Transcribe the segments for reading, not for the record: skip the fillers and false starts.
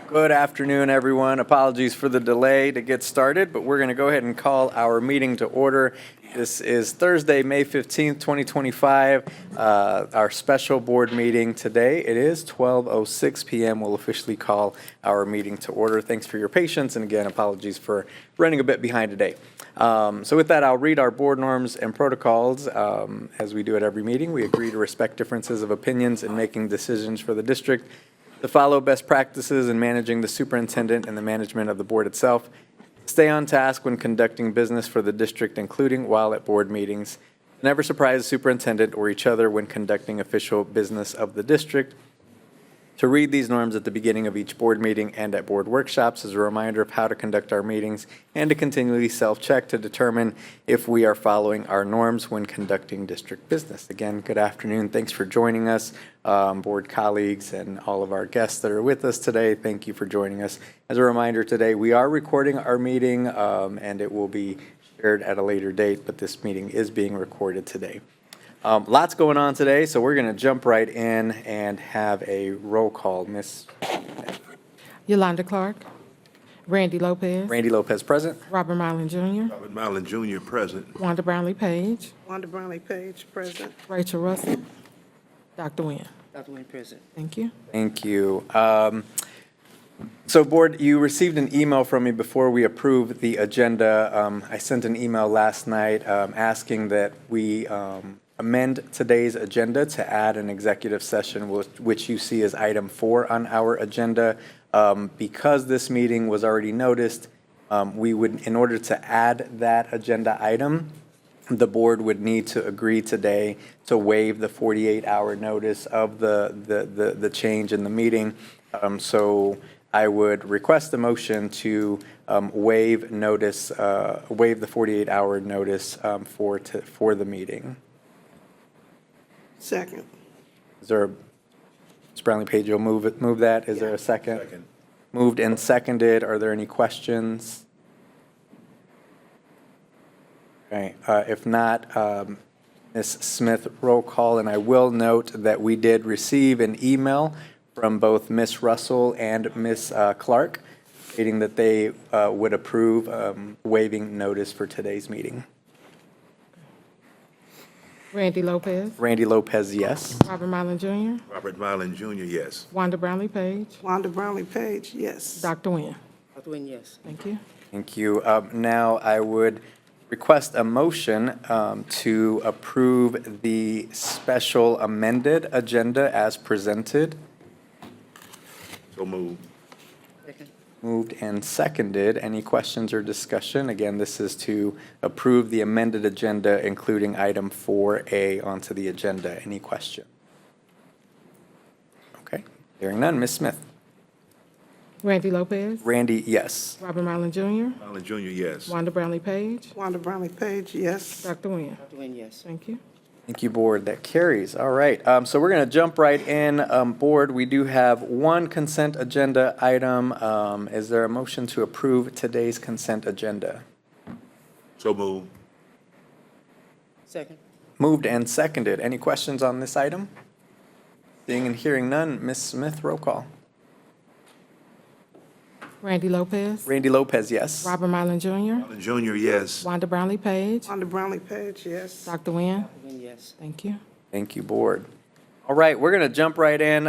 Good afternoon, everyone. Apologies for the delay to get started, but we're going to go ahead and call our meeting to order. This is Thursday, May 15th, 2025, our special board meeting today. It is 12:06 p.m. We'll officially call our meeting to order. Thanks for your patience, and again, apologies for running a bit behind today. So with that, I'll read our board norms and protocols. As we do at every meeting, we agree to respect differences of opinions in making decisions for the district, to follow best practices in managing the superintendent and the management of the board itself, stay on task when conducting business for the district, including while at board meetings, never surprise the superintendent or each other when conducting official business of the district, to read these norms at the beginning of each board meeting and at board workshops as a reminder of how to conduct our meetings, and to continually self-check to determine if we are following our norms when conducting district business. Again, good afternoon. Thanks for joining us, board colleagues and all of our guests that are with us today. Thank you for joining us. As a reminder today, we are recording our meeting and it will be shared at a later date, but this meeting is being recorded today. Lots going on today, so we're going to jump right in and have a roll call. Miss Yolanda Clark, Randy Lopez, Randy Lopez present. Robert Mylan Jr., Robert Mylan Jr. present. Wanda Brownlee Page, Wanda Brownlee Page, present. Rachel Russell, Dr. Nguyen. Dr. Nguyen, present. Thank you. Thank you. So, board, you received an email from me before we approved the agenda. I sent an email last night asking that we amend today's agenda to add an executive session, which you see as item 4 on our agenda. Because this meeting was already noticed, we would, in order to add that agenda item, the board would need to agree today to waive the 48-hour notice of the change in the meeting. So I would request a motion to waive notice, waive the 48-hour notice for the meeting. Second. Is there, Ms. Brownlee Page, you'll move that? Is there a second? Second. Moved and seconded. Are there any questions? Okay, if not, Ms. Smith, roll call, and I will note that we did receive an email from both Ms. Russell and Ms. Clark stating that they would approve waiving notice for today's meeting. Randy Lopez, Randy Lopez, yes. Robert Mylan Jr., Robert Mylan Jr., yes. Wanda Brownlee Page, Wanda Brownlee Page, yes. Dr. Nguyen. Dr. Nguyen, yes. Thank you. Thank you. Now I would request a motion to approve the special amended agenda as presented. So moved. Second. Moved and seconded. Any questions or discussion? Again, this is to approve the amended agenda, including item 4A onto the agenda. Any question? Okay, hearing none. Ms. Smith. Randy Lopez, Randy, yes. Robert Mylan Jr., Mylan Jr., yes. Wanda Brownlee Page, Wanda Brownlee Page, yes. Dr. Nguyen. Dr. Nguyen, yes. Thank you. Thank you, board. That carries. All right. So we're going to jump right in. Board, we do have one consent agenda item. Is there a motion to approve today's consent agenda? So moved. Second. Moved and seconded. Any questions on this item? Seeing and hearing none. Ms. Smith, roll call. Randy Lopez, Randy Lopez, yes. Robert Mylan Jr., Mylan Jr., yes. Wanda Brownlee Page, Wanda Brownlee Page, yes. Dr. Nguyen. Dr. Nguyen, yes. Thank you. Thank you, board. All right, we're going to jump right in.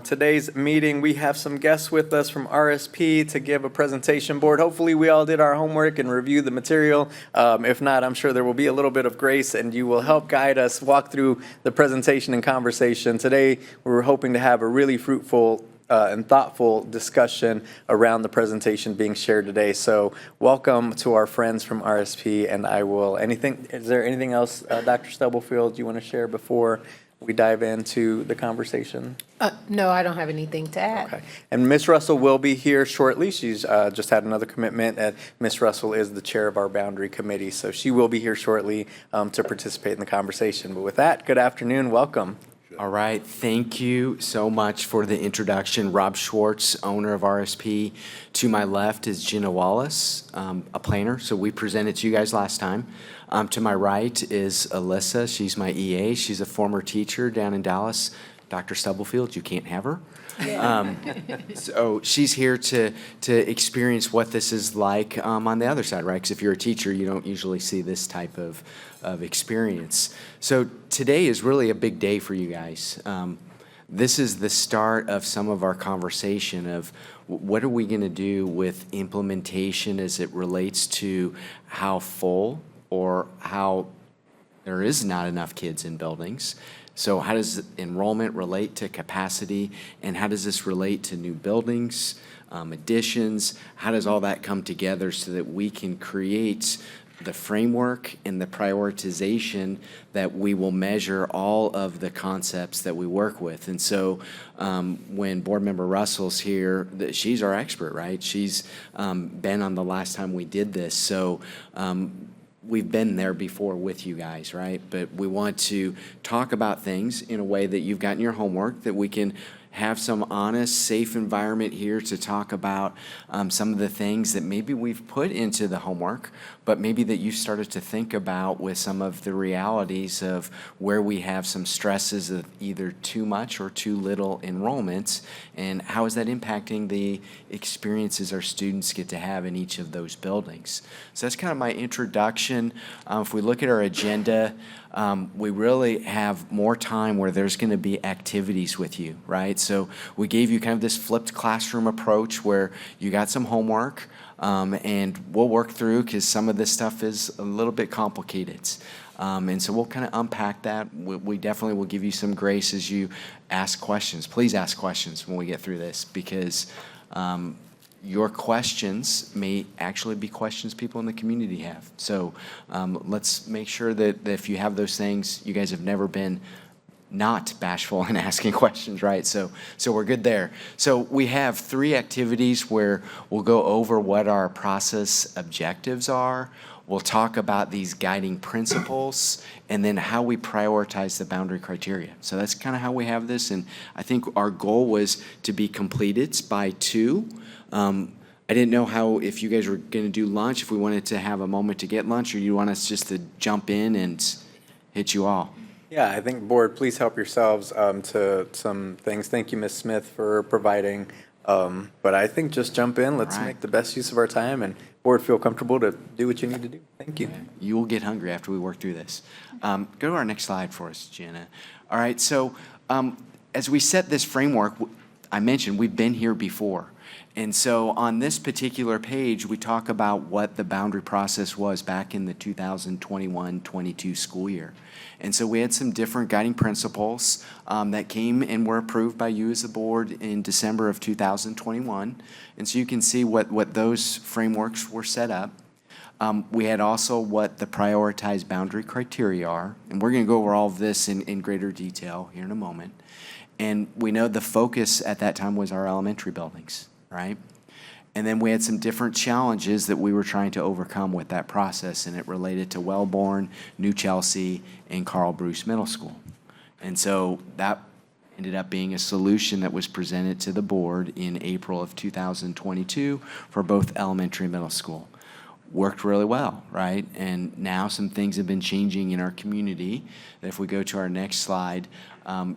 Today's meeting, we have some guests with us from RSP to give a presentation. Board, hopefully we all did our homework and reviewed the material. If not, I'm sure there will be a little bit of grace and you will help guide us walk through the presentation and conversation. Today, we're hoping to have a really fruitful and thoughtful discussion around the presentation being shared today. So welcome to our friends from RSP, and is there anything else, Dr. Stubblefield, you want to share before we dive into the conversation? No, I don't have anything to add. Okay. And Ms. Russell will be here shortly. She's just had another commitment. Ms. Russell is the chair of our boundary committee, so she will be here shortly to participate in the conversation. But with that, good afternoon. Welcome. All right, thank you so much for the introduction. Rob Schwartz, owner of RSP. To my left is Jenna Wallace, a planner, so we presented to you guys last time. To my right is Alyssa, she's my EA. She's a former teacher down in Dallas. Dr. Stubblefield, you can't have her. So she's here to experience what this is like on the other side, right? Because if you're a teacher, you don't usually see this type of experience. So today is really a big day for you guys. This is the start of some of our conversation of what are we going to do with implementation as it relates to how full or how there is not enough kids in buildings. So how does enrollment relate to capacity, and how does this relate to new buildings, additions? How does all that come together so that we can create the framework and the prioritization that we will measure all of the concepts that we work with? And so when Board Member Russell's here, she's our expert, right? She's been on the last time we did this. So we've been there before with you guys, right? But we want to talk about things in a way that you've gotten your homework, that we can have some honest, safe environment here to talk about some of the things that maybe we've put into the homework, but maybe that you started to think about with some of the realities of where we have some stresses of either too much or too little enrollments, and how is that impacting the experiences our students get to have in each of those buildings. So that's kind of my introduction. If we look at our agenda, we really have more time where there's going to be activities with you, right? So we gave you kind of this flipped classroom approach where you got some homework, and we'll work through because some of this stuff is a little bit complicated. And so we'll kind of unpack that. We definitely will give you some grace as you ask questions. Please ask questions when we get through this, because your questions may actually be questions people in the community have. So let's make sure that if you have those things, you guys have never been not bashful in asking questions, right? So we're good there. So we have 3 activities where we'll go over what our process objectives are. We'll talk about these guiding principles, and then how we prioritize the boundary criteria. So that's kind of how we have this, and I think our goal was to be completed by 2. I didn't know how, if you guys were going to do lunch, if we wanted to have a moment to get lunch, or you want us just to jump in and hit you all. Yeah, I think, Board, please help yourselves to some things. Thank you, Ms. Smith, for providing. But I think just jump in. Let's All right. make the best use of our time, and Board, feel comfortable to do what you need to do. Thank you. You will get hungry after we work through this. Go to our next slide for us, Jenna. All right, so as we set this framework, I mentioned we've been here before. And so on this particular page, we talk about what the boundary process was back in the 2021-22 school year. And so we had some different guiding principles that came and were approved by you as a board in December of 2021. And so you can see what those frameworks were set up. We had also what the prioritized boundary criteria are. And we're going to go over all of this in greater detail here in a moment. And we know the focus at that time was our elementary buildings, right? And then we had some different challenges that we were trying to overcome with that process, and it related to Wellborn, New Chelsea, and Carl Bruce Middle School. And so that ended up being a solution that was presented to the board in April of 2022 for both elementary and middle school. Worked really well, right? And now some things have been changing in our community. If we go to our next slide,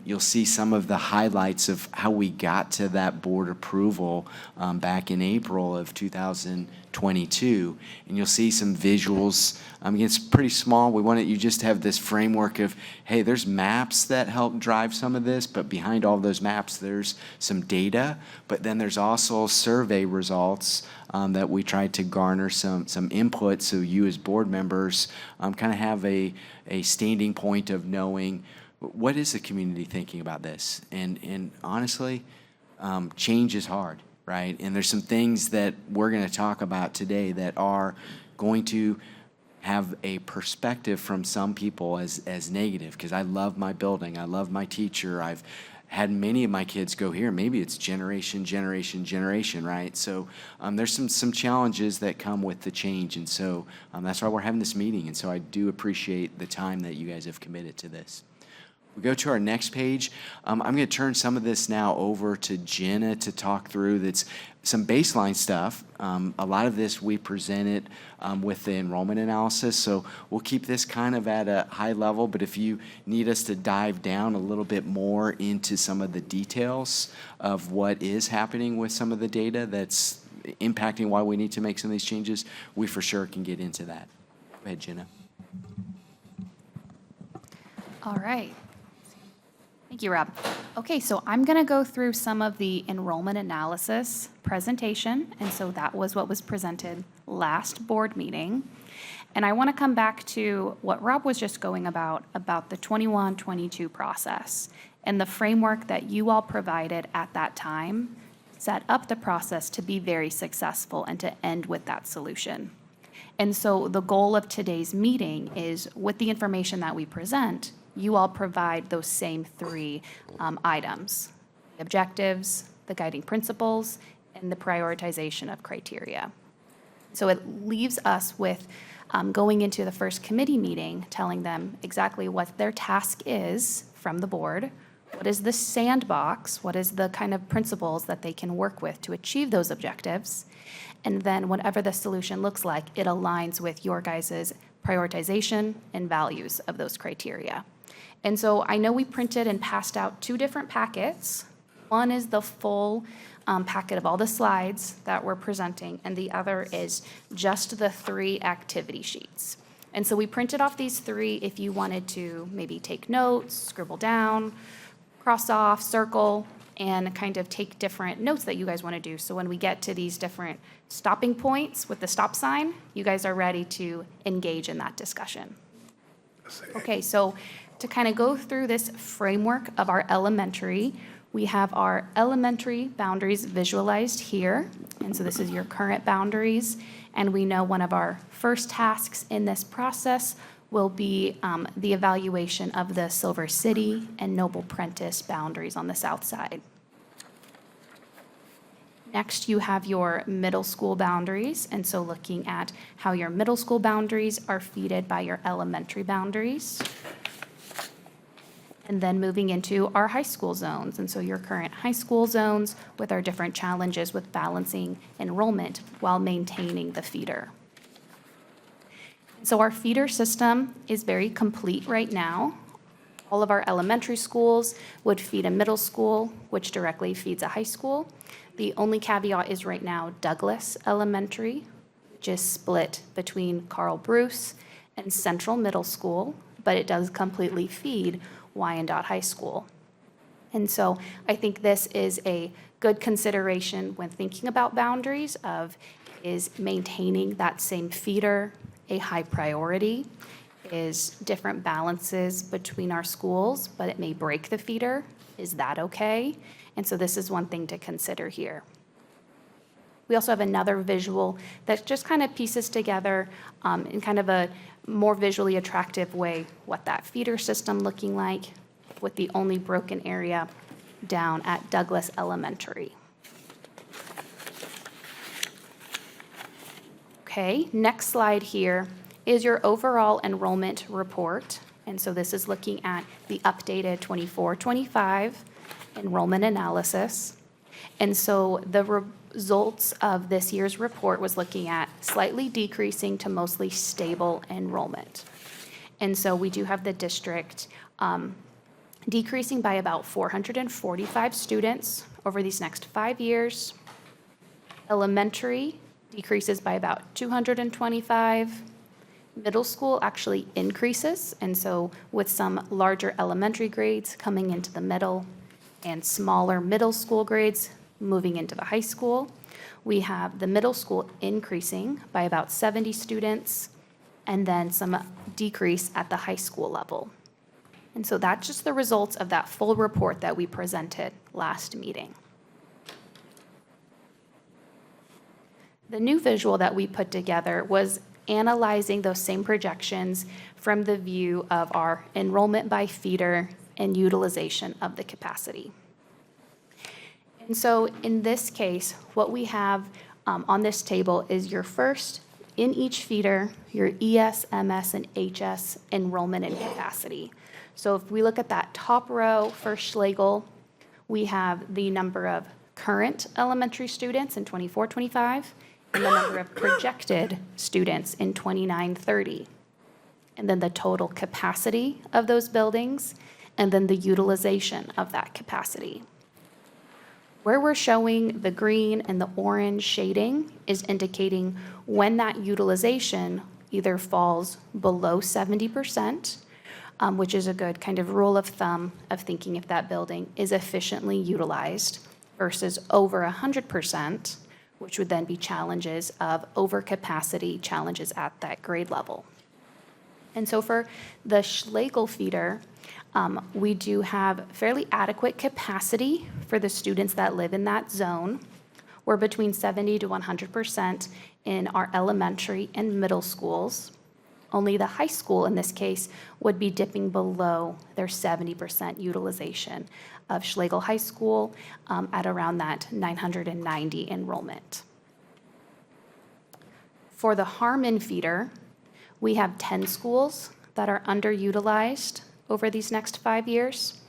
you'll see some of the highlights of how we got to that board approval back in April of 2022. And you'll see some visuals. It's pretty small. We wanted you just to have this framework of, hey, there's maps that help drive some of this, but behind all those maps, there's some data. But then there's also survey results that we tried to garner some input, so you as board members kind of have a standing point of knowing what is the community thinking about this. And honestly, change is hard, right? And there's some things that we're going to talk about today that are going to have a perspective from some people as negative, because I love my building, I love my teacher, I've had many of my kids go here. Maybe it's generation, right? So there's some challenges that come with the change, and so that's why we're having this meeting. And so I do appreciate the time that you guys have committed to this. We go to our next page. I'm going to turn some of this now over to Jenna to talk through. That's some baseline stuff. A lot of this we presented with the enrollment analysis, so we'll keep this kind of at a high level, but if you need us to dive down a little bit more into some of the details of what is happening with some of the data that's impacting why we need to make some of these changes, we for sure can get into that. Go ahead, Jenna. All right. Thank you, Rob. Okay, so I'm going to go through some of the enrollment analysis presentation, and so that was what was presented last board meeting. And I want to come back to what Rob was just going about the 21-22 process and the framework that you all provided at that time set up the process to be very successful and to end with that solution. And so the goal of today's meeting is, with the information that we present, you all provide those same three items: the objectives, the guiding principles, and the prioritization of criteria. So it leaves us with going into the first committee meeting, telling them exactly what their task is from the board, what is the sandbox, what is the kind of principles that they can work with to achieve those objectives, and then whatever the solution looks like, it aligns with your guys' prioritization and values of those criteria. And so I know we printed and passed out two different packets. One is the full packet of all the slides that we're presenting, and the other is just the three activity sheets. And so we printed off these three if you wanted to maybe take notes, scribble down, cross off, circle, and kind of take different notes that you guys want to do. So when we get to these different stopping points with the stop sign, you guys are ready to engage in that discussion. Okay, so to kind of go through this framework of our elementary, we have our elementary boundaries visualized here. And so this is your current boundaries. And we know one of our first tasks in this process will be the evaluation of the Silver City and Noble Prentice boundaries on the south side. Next, you have your middle school boundaries, and so looking at how your middle school boundaries are fed by your elementary boundaries. And then moving into our high school zones, and so your current high school zones with our different challenges with balancing enrollment while maintaining the feeder. So our feeder system is very complete right now. All of our elementary schools would feed a middle school, which directly feeds a high school. The only caveat is right now Douglas Elementary, which is split between Carl Bruce and Central Middle School, but it does completely feed Wyandotte High School. And so I think this is a good consideration when thinking about boundaries of, is maintaining that same feeder a high priority? Is different balances between our schools, but it may break the feeder? Is that okay? And so this is one thing to consider here. We also have another visual that just kind of pieces together in kind of a more visually attractive way what that feeder system looking like, with the only broken area down at Douglas Elementary. Okay, next slide here is your overall enrollment report. And so this is looking at the updated 24-25 enrollment analysis. And so the results of this year's report was looking at slightly decreasing to mostly stable enrollment. And so we do have the district decreasing by about 445 students over these next 5 years. Elementary decreases by about 225. Middle school actually increases, and so with some larger elementary grades coming into the middle and smaller middle school grades moving into the high school, we have the middle school increasing by about 70 students, and then some decrease at the high school level. And so that's just the results of that full report that we presented last meeting. The new visual that we put together was analyzing those same projections from the view of our enrollment by feeder and utilization of the capacity. And so in this case, what we have on this table is your first, in each feeder, your ES, MS, and HS enrollment and capacity. So if we look at that top row for Schlegel, we have the number of current elementary students in 24-25 and the number of projected students in 29-30. And then the total capacity of those buildings, and then the utilization of that capacity. Where we're showing the green and the orange shading is indicating when that utilization either falls below 70%, which is a good kind of rule of thumb of thinking if that building is efficiently utilized, versus over 100%, which would then be challenges of overcapacity, challenges at that grade level. And so for the Schlegel feeder, we do have fairly adequate capacity for the students that live in that zone. We're between 70 to 100% in our elementary and middle schools. Only the high school in this case would be dipping below their 70% utilization of Schlegel High School at around that 990 enrollment. For the Harmon feeder, we have 10 schools that are underutilized over these next 5 years.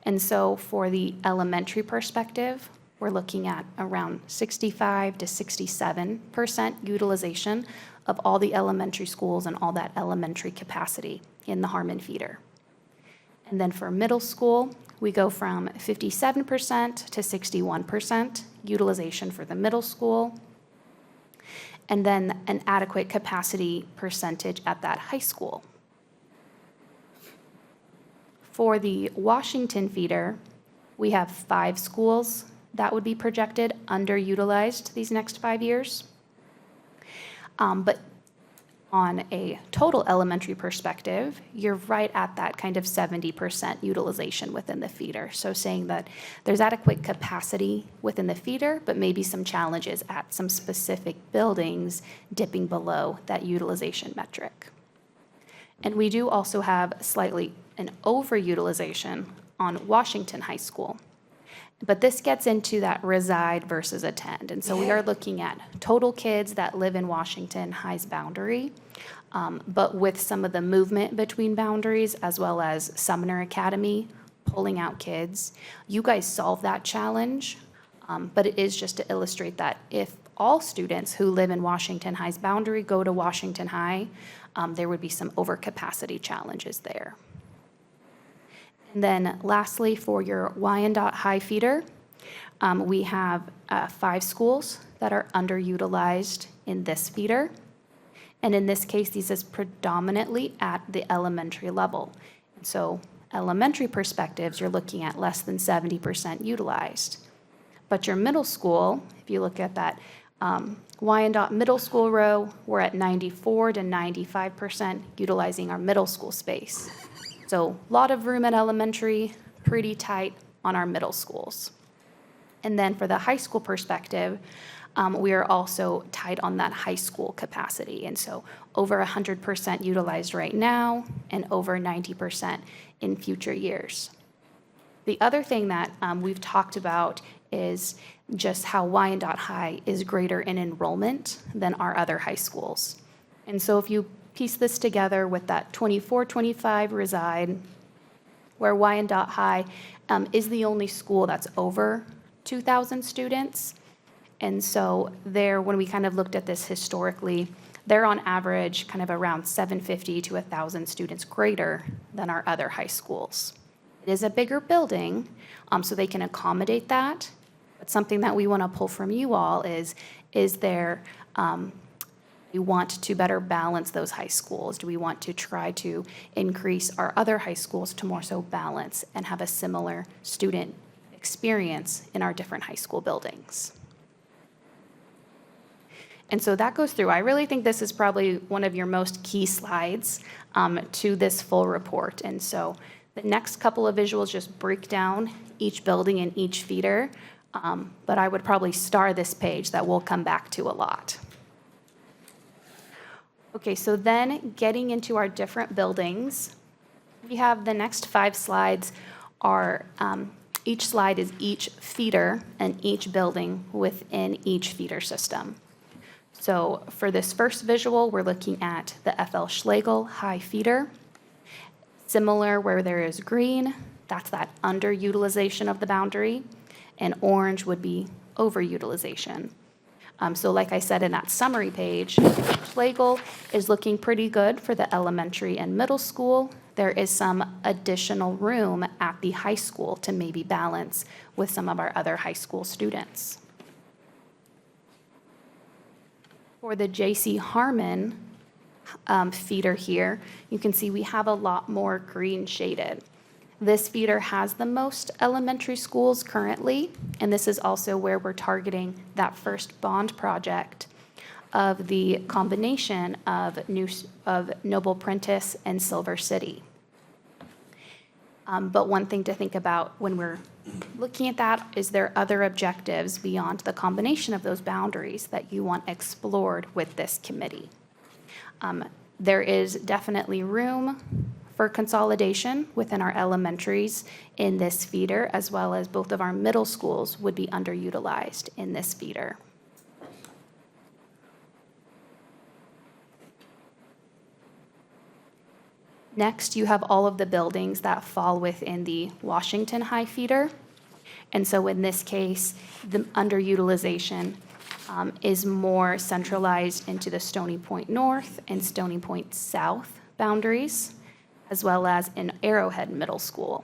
And so for the elementary perspective, we're looking at around 65 to 67% utilization of all the elementary schools and all that elementary capacity in the Harmon feeder. And then for middle school, we go from 57% to 61% utilization for the middle school, and then an adequate capacity percentage at that high school. For the Washington feeder, we have 5 schools that would be projected underutilized these next 5 years. But on a total elementary perspective, you're right at that kind of 70% utilization within the feeder. So saying that there's adequate capacity within the feeder, but maybe some challenges at some specific buildings dipping below that utilization metric. And we do also have slightly an overutilization on Washington High School. But this gets into that reside versus attend. And so we are looking at total kids that live in Washington High's boundary, but with some of the movement between boundaries, as well as Sumner Academy pulling out kids. You guys solve that challenge, but it is just to illustrate that if all students who live in Washington High's boundary go to Washington High, there would be some overcapacity challenges there. And then lastly, for your Wyandotte High feeder, we have 5 schools that are underutilized in this feeder. And in this case, this is predominantly at the elementary level. And so elementary perspectives, you're looking at less than 70% utilized. But your middle school, if you look at that Wyandotte Middle School row, we're at 94 to 95% utilizing our middle school space. So a lot of room at elementary, pretty tight on our middle schools. And then for the high school perspective, we are also tight on that high school capacity. And so over 100% utilized right now and over 90% in future years. The other thing that we've talked about is just how Wyandotte High is greater in enrollment than our other high schools. And so if you piece this together with that 24-25 reside, where Wyandotte High is the only school that's over 2,000 students. And so there, when we kind of looked at this historically, they're on average kind of around 750 to 1,000 students greater than our other high schools. It is a bigger building, so they can accommodate that. But something that we want to pull from you all is there, we want to better balance those high schools? Do we want to try to increase our other high schools to more so balance and have a similar student experience in our different high school buildings? And so that goes through. I really think this is probably one of your most key slides to this full report. And so the next couple of visuals just break down each building and each feeder, but I would probably star this page that we'll come back to a lot. Okay, so then getting into our different buildings, we have the next 5 slides are, each slide is each feeder and each building within each feeder system. So for this first visual, we're looking at the FL Schlegel High feeder. Similar where there is green, that's that underutilization of the boundary, and orange would be overutilization. So like I said in that summary page, Schlegel is looking pretty good for the elementary and middle school. There is some additional room at the high school to maybe balance with some of our other high school students. For the J.C. Harmon feeder here, you can see we have a lot more green shaded. This feeder has the most elementary schools currently, and this is also where we're targeting that first bond project of the combination of Noble Prentice and Silver City. But one thing to think about when we're looking at that is there other objectives beyond the combination of those boundaries that you want explored with this committee. There is definitely room for consolidation within our elementaries in this feeder, as well as both of our middle schools would be underutilized in this feeder. Next, you have all of the buildings that fall within the Washington High feeder. And so in this case, the underutilization is more centralized into the Stony Point North and Stony Point South boundaries, as well as in Arrowhead Middle School.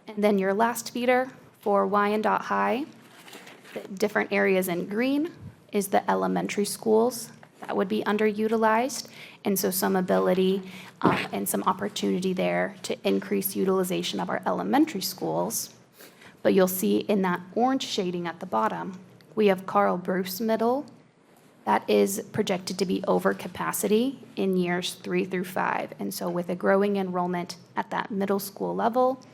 And then your last feeder for Wyandotte High, the different areas in green is the elementary schools that would be underutilized. And so some ability and some opportunity there to increase utilization of our elementary schools. But you'll see in that orange shading at the bottom, we have Carl Bruce Middle. That is projected to be over capacity in years 3 through 5. And so with a growing enrollment at that middle school level,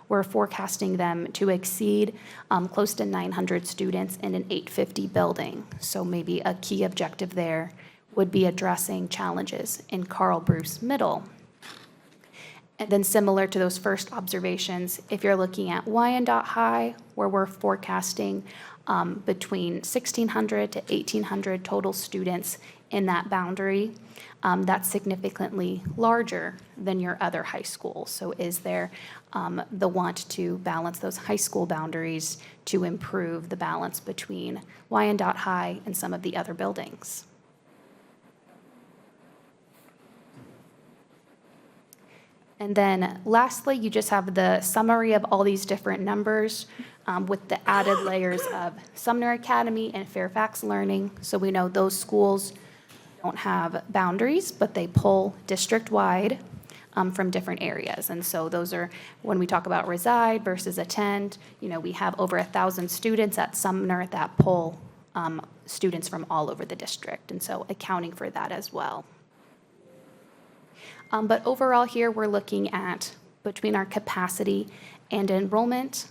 we're forecasting them to exceed close to 900 students in an 850 building. So maybe a key objective there would be addressing challenges in Carl Bruce Middle. And then similar to those first observations, if you're looking at Wyandotte High, where we're forecasting between 1,600 to 1,800 total students in that boundary, that's significantly larger than your other high schools. So is there the want to balance those high school boundaries to improve the balance between Wyandotte High and some of the other buildings? And then lastly, you just have the summary of all these different numbers with the added layers of Sumner Academy and Fairfax Learning. So we know those schools don't have boundaries, but they pull district-wide from different areas. And so those are, when we talk about reside versus attend, you know, we have over 1,000 students at Sumner that pull students from all over the district. And so accounting for that as well. But overall here, we're looking at between our capacity and enrollment.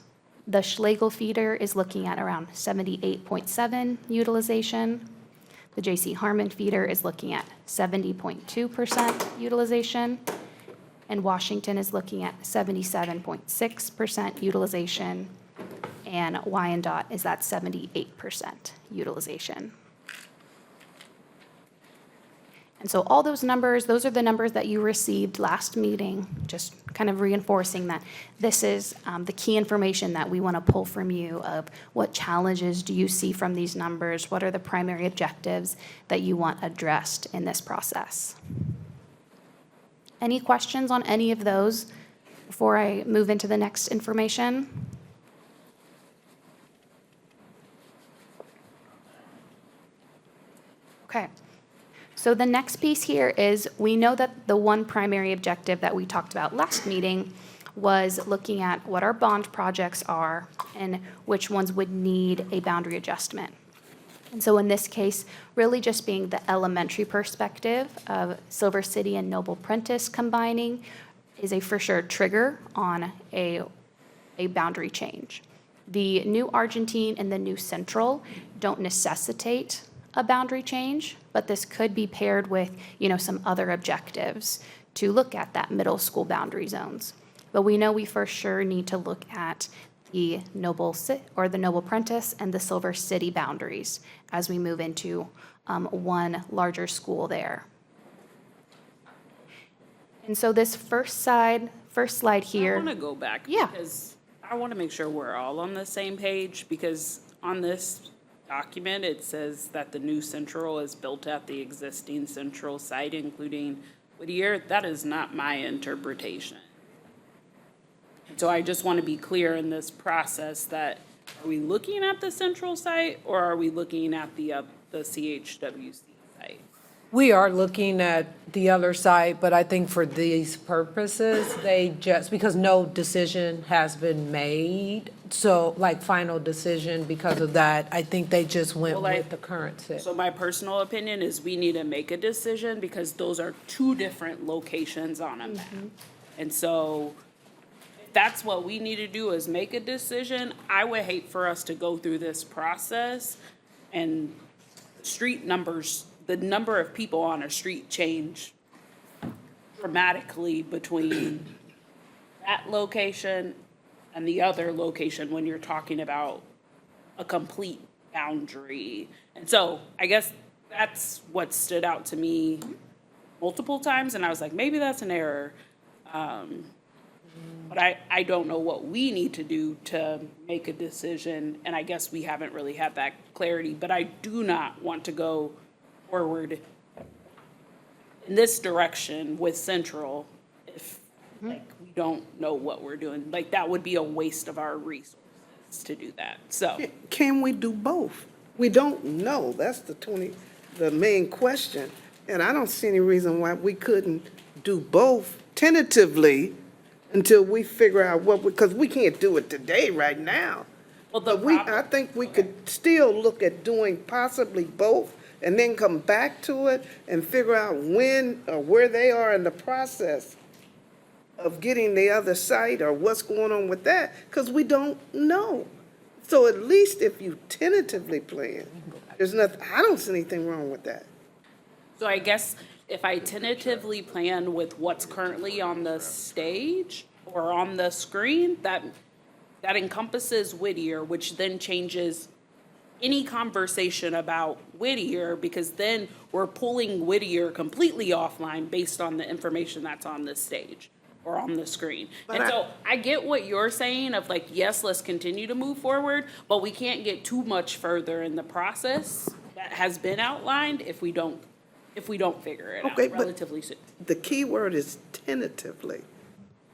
The Schlegel feeder is looking at around 78.7 utilization. The J.C. Harmon feeder is looking at 70.2% utilization. And Washington is looking at 77.6% utilization. And Wyandotte is at 78% utilization. And so all those numbers, those are the numbers that you received last meeting, just kind of reinforcing that this is the key information that we want to pull from you of what challenges do you see from these numbers, what are the primary objectives that you want addressed in this process. Any questions on any of those before I move into the next information? Okay. So the next piece here is we know that the one primary objective that we talked about last meeting was looking at what our bond projects are and which ones would need a boundary adjustment. And so in this case, really just being the elementary perspective of Silver City and Noble Prentice combining is a for sure trigger on a boundary change. The new Argentine and the new Central don't necessitate a boundary change, but this could be paired with, you know, some other objectives to look at that middle school boundary zones. But we know we for sure need to look at the the Noble Prentice and the Silver City boundaries as we move into one larger school there. And so this first slide here. I want to go back. Yeah. Because I want to make sure we're all on the same page, because on this document, it says that the new central is built at the existing central site, including Whittier. That is not my interpretation. So I just want to be clear in this process that, are we looking at the central site, or are we looking at the CHWC site? We are looking at the other side, but I think for these purposes, because no decision has been made, so like final decision because of that, I think they just went Well, with the current set. So my personal opinion is we need to make a decision, because those are two different locations on a map. And so if that's what we need to do, is make a decision. I would hate for us to go through this process and street numbers, the number of people on a street change dramatically between that location and the other location when you're talking about a complete boundary. And so I guess that's what stood out to me multiple times, and I was like, maybe that's an error. But I don't know what we need to do to make a decision, and I guess we haven't really had that clarity. But I do not want to go forward in this direction with Central if, like, we don't know what we're doing. Like, that would be a waste of our resources to do that, so. Can we do both? We don't know. That's the main question. And I don't see any reason why we couldn't do both tentatively until we figure out because we can't do it today, right now. Well, the But I problem, think we could still look at doing possibly both and then come back to it and figure out when or where they are in the process of getting the other site or what's going on with that, because we don't know. So at least if you tentatively plan, there's nothing, I don't see anything wrong with that. so I guess if I tentatively plan with what's currently on the stage or on the screen, that encompasses Whittier, which then changes any conversation about Whittier, because then we're pulling Whittier completely offline based on the information that's on the stage or on the screen. But And so I get what you're saying of like, yes, let's continue to move forward, but we can't get too much further in the process that has been outlined if we don't figure it Okay, out but- relatively soon. The key word is tentatively.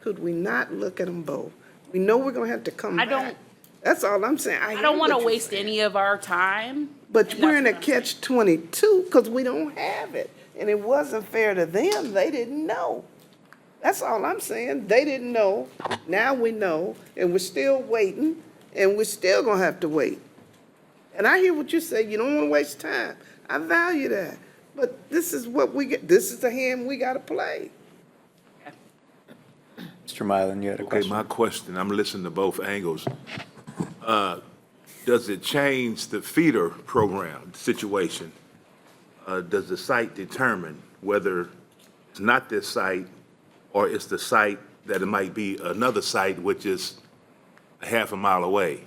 Could we not look at them both? We know we're gonna have to come I back. don't- That's all I'm saying. I don't want to hear what you're waste saying. any of our time. But and we're in a that's what I'm saying. catch-22 because we don't have it. And it wasn't fair to them. They didn't know. That's all I'm saying. They didn't know. Now we know, and we're still waiting, and we're still gonna have to wait. And I hear what you say. You don't want to waste time. I value that. But this is what we get. This is the hand we gotta play. Mr. Mylan, you had a Okay, question? my question, I'm listening to both angles. Does it change the feeder program situation? Does the site determine whether it's not this site or it's the site that it might be another site which is a half a mile away?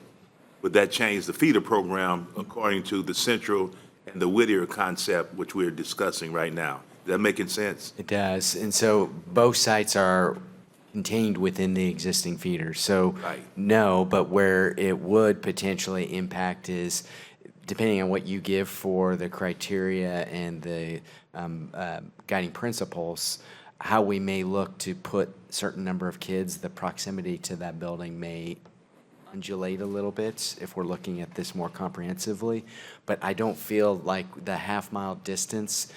Would that change the feeder program according to the Central and the Whittier concept which we're discussing right now? Is that making sense? It does. And so both sites are contained within the existing feeders. So Right. no, but where it would potentially impact is depending on what you give for the criteria and the guiding principles, how we may look to put certain number of kids, the proximity to that building may undulate a little bit if we're looking at this more comprehensively. But I don't feel like the half-mile distance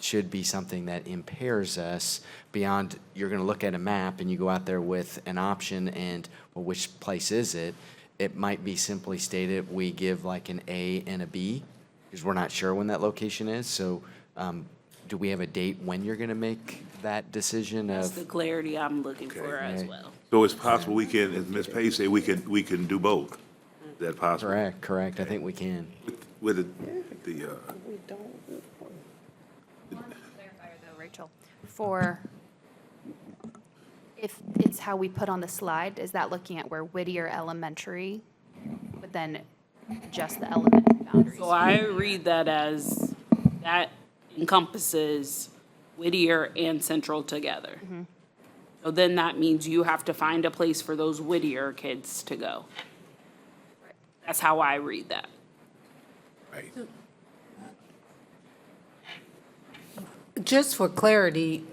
should be something that impairs us beyond, you're gonna look at a map and you go out there with an option and, well, which place is it? It might be simply stated, we give like an A and a B, because we're not sure when that location is. So, do we have a date when you're gonna make that decision That's the of? clarity I'm looking for as Okay. well. So it's possible we can, as Ms. Page said, we can do both. Is that possible? Correct, I think we can. With the, We don't. Clarifier though, Rachel, for if it's how we put on the slide, is that looking at where Whittier Elementary would then adjust the elementary boundaries? So I read that as that encompasses Whittier and Central together. So then that means you have to find a place for those Whittier kids to go. That's how I read that. Right. Just for clarity,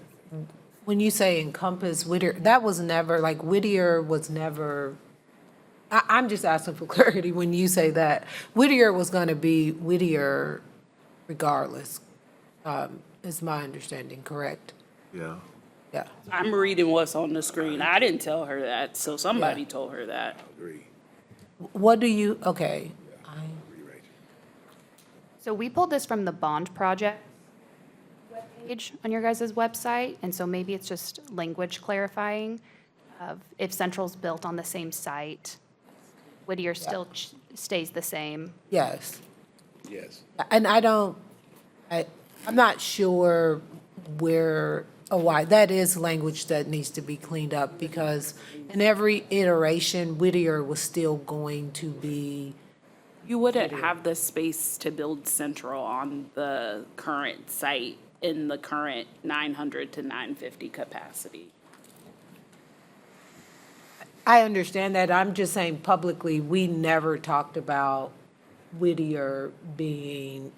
when you say encompass Whittier, that was never, like Whittier was never, I'm just asking for clarity when you say that. Whittier was going to be Whittier regardless, is my understanding, correct? Yeah. Yeah. I'm reading what's on the screen. I didn't tell her that, so somebody told her that. Agree. What do you, okay. Agree, Rachel. So we pulled this from the bond project webpage on your guys' website, and so maybe it's just language clarifying of if Central's built on the same site, Whittier still stays the same. Yes. Yes. And I'm not sure where, why, that is language that needs to be cleaned up, because in every iteration, Whittier was still going to be, You wouldn't have the space to build Central on the current site in the current 900 to 950 capacity. I understand that, I'm just saying publicly, we never talked about Whittier being,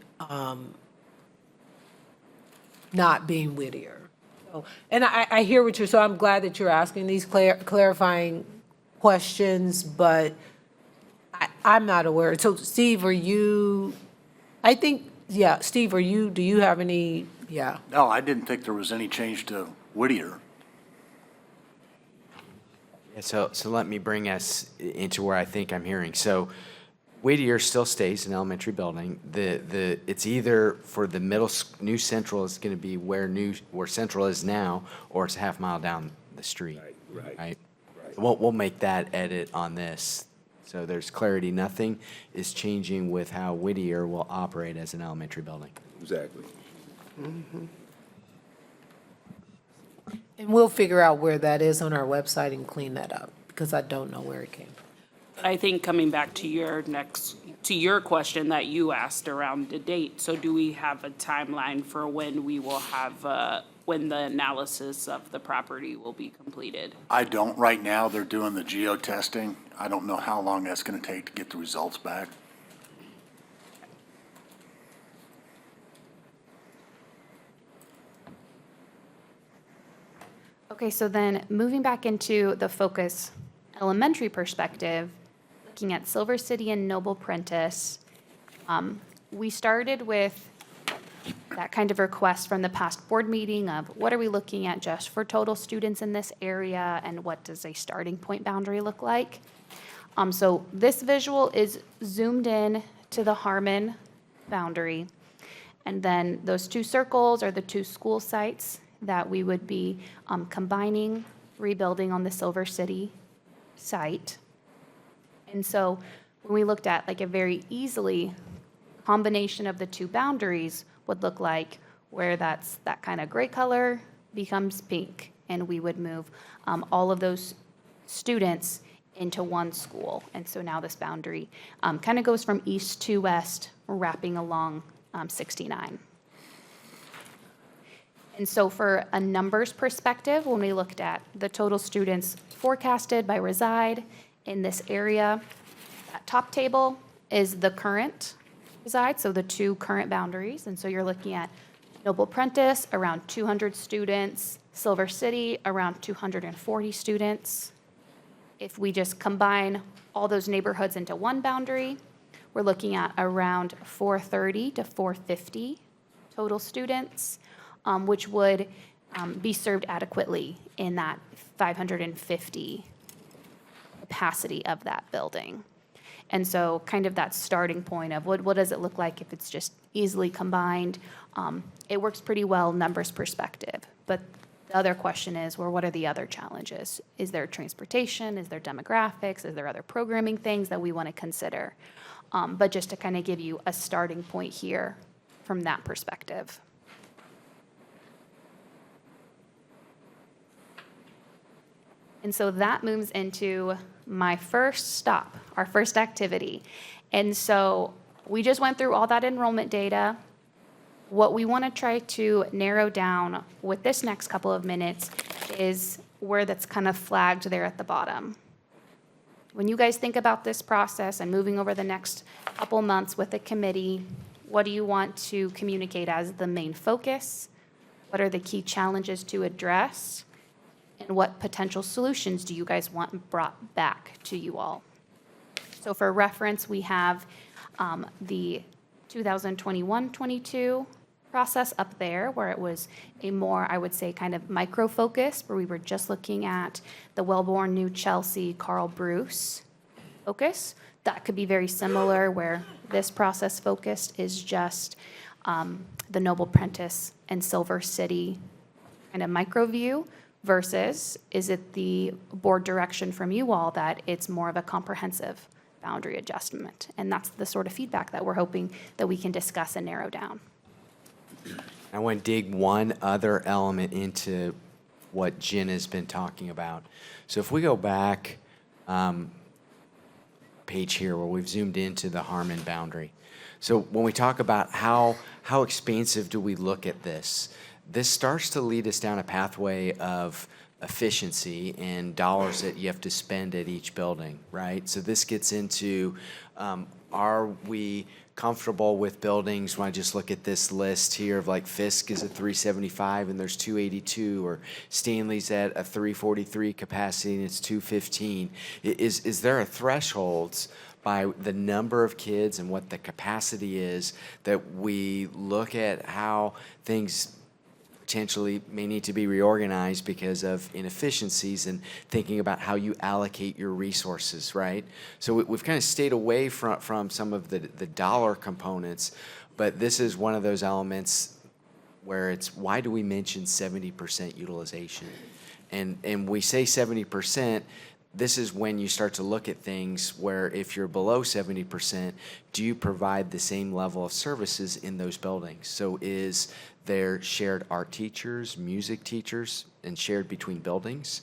not being Whittier. So, and I hear what you're, so I'm glad that you're asking these clarifying questions, but I'm not aware. So Steve, are you, I think, yeah, Steve, do you have any, yeah. No, I didn't think there was any change to Whittier. Yeah, so let me bring us into where I think I'm hearing. So Whittier still stays an elementary building. It's either for the new Central is going to be where Central is now, or it's a half mile down the street. Right. We'll make that edit on this. So there's clarity. Nothing is changing with how Whittier will operate as an elementary building. Exactly. And we'll figure out where that is on our website and clean that up, because I don't know where it came from. But I think coming back to your question that you asked around the date, so do we have a timeline for when we will have, when the analysis of the property will be completed? I don't. Right now, they're doing the geotesting. I don't know how long that's going to take to get the results back. Okay, so then moving back into the Focus Elementary perspective, looking at Silver City and Noble Prentice, we started with that kind of request from the past board meeting of what are we looking at just for total students in this area, and what does a starting point boundary look like? So this visual is zoomed in to the Harmon boundary. And then those two circles are the two school sites that we would be combining, rebuilding on the Silver City site. And so when we looked at like a very easily combination of the two boundaries would look like where that kind of gray color becomes pink, and we would move all of those students into one school. And so now this boundary kind of goes from east to west, wrapping along 69. And so for a numbers perspective, when we looked at the total students forecasted by reside in this area, that top table is the current reside, so the two current boundaries. And so you're looking at Noble Prentice, around 200 students, Silver City, around 240 students. If we just combine all those neighborhoods into one boundary, we're looking at around 430 to 450 total students, which would be served adequately in that 550 capacity of that building. And so kind of that starting point of what does it look like if it's just easily combined? It works pretty well numbers perspective. But the other question is, well, what are the other challenges? Is there transportation? Is there demographics? Is there other programming things that we want to consider? But just to kind of give you a starting point here from that perspective. And so that moves into my first stop, our first activity. And so we just went through all that enrollment data. What we want to try to narrow down with this next couple of minutes is where that's kind of flagged there at the bottom. When you guys think about this process and moving over the next couple months with the committee, what do you want to communicate as the main focus? What are the key challenges to address? And what potential solutions do you guys want brought back to you all? So for reference, we have the 2021-22 process up there, where it was a more, I would say, kind of micro focus, where we were just looking at the Wellborn, New Chelsea, Carl Bruce focus. That could be very similar, where this process focused is just the Noble Prentice and Silver City kind of micro view, versus is it the board direction from you all that it's more of a comprehensive boundary adjustment? And that's the sort of feedback that we're hoping that we can discuss and narrow down. I want to dig one other element into what Jen has been talking about. So if we go back, page here where we've zoomed into the Harmon boundary. So when we talk about how expansive do we look at this, this starts to lead us down a pathway of efficiency and dollars that you have to spend at each building, right? So this gets into, are we comfortable with buildings when I just look at this list here of like Fisk is at 375 and there's 282, or Stanley's at a 343 capacity and it's 215. Is there a thresholds by the number of kids and what the capacity is that we look at how things potentially may need to be reorganized because of inefficiencies, and thinking about how you allocate your resources, right? So we've kind of stayed away from some of the dollar components, but this is one of those elements where it's, why do we mention 70% utilization? And we say 70%, this is when you start to look at things where if you're below 70%, do you provide the same level of services in those buildings? So is there shared art teachers, music teachers, and shared between buildings?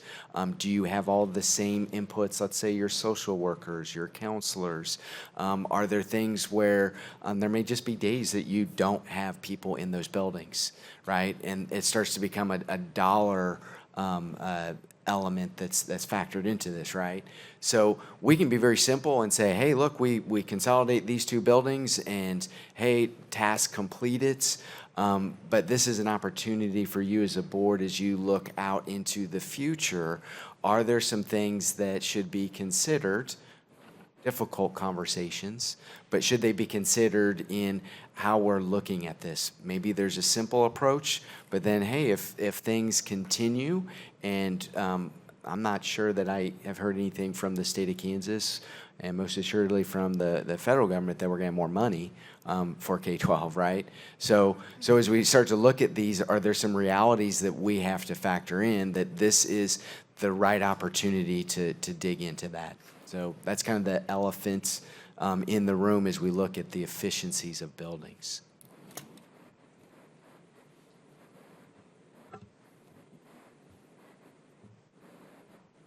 Do you have all the same inputs, let's say your social workers, your counselors? Are there things where there may just be days that you don't have people in those buildings, right? And it starts to become a dollar element that's factored into this, right? So we can be very simple and say, hey, look, we consolidate these two buildings and, hey, task completed. But this is an opportunity for you as a board as you look out into the future. Are there some things that should be considered? Difficult conversations, but should they be considered in how we're looking at this? Maybe there's a simple approach, but then, hey, if things continue, and I'm not sure that I have heard anything from the state of Kansas, and most assuredly from the federal government, that we're going to have more money for K-12, right? So as we start to look at these, are there some realities that we have to factor in that this is the right opportunity to dig into that? So that's kind of the elephant in the room as we look at the efficiencies of buildings.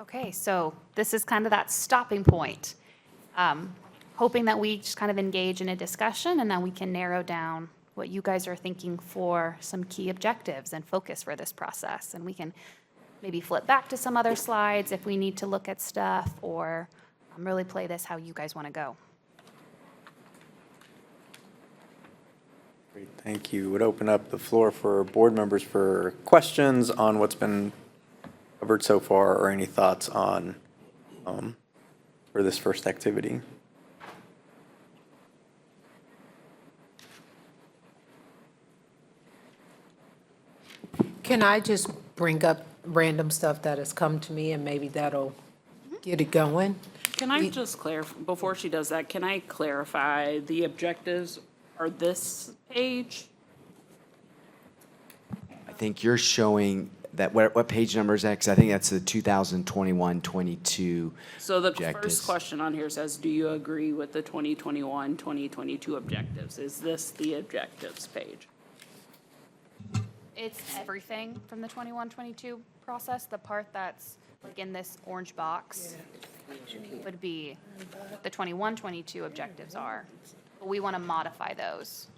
Okay, so this is kind of that stopping point. Hoping that we just kind of engage in a discussion, and then we can narrow down what you guys are thinking for some key objectives and focus for this process. And we can maybe flip back to some other slides if we need to look at stuff, or really play this how you guys want to go. Great, thank you. Would open up the floor for board members for questions on what's been covered so far, or any thoughts on for this first activity. Can I just bring up random stuff that has come to me, and maybe that'll get it going? Can I just clarify, before she does that, can I clarify the objectives are this page? I think you're showing that, what page number is that? Because I think that's the 2021-22 So the objectives. first question on here says, do you agree with the 2021, 2022 objectives? Is this the objectives page? It's everything from the 21-22 process, the part that's like in this orange box, would be what the 21, 22 objectives are. But we want to modify those.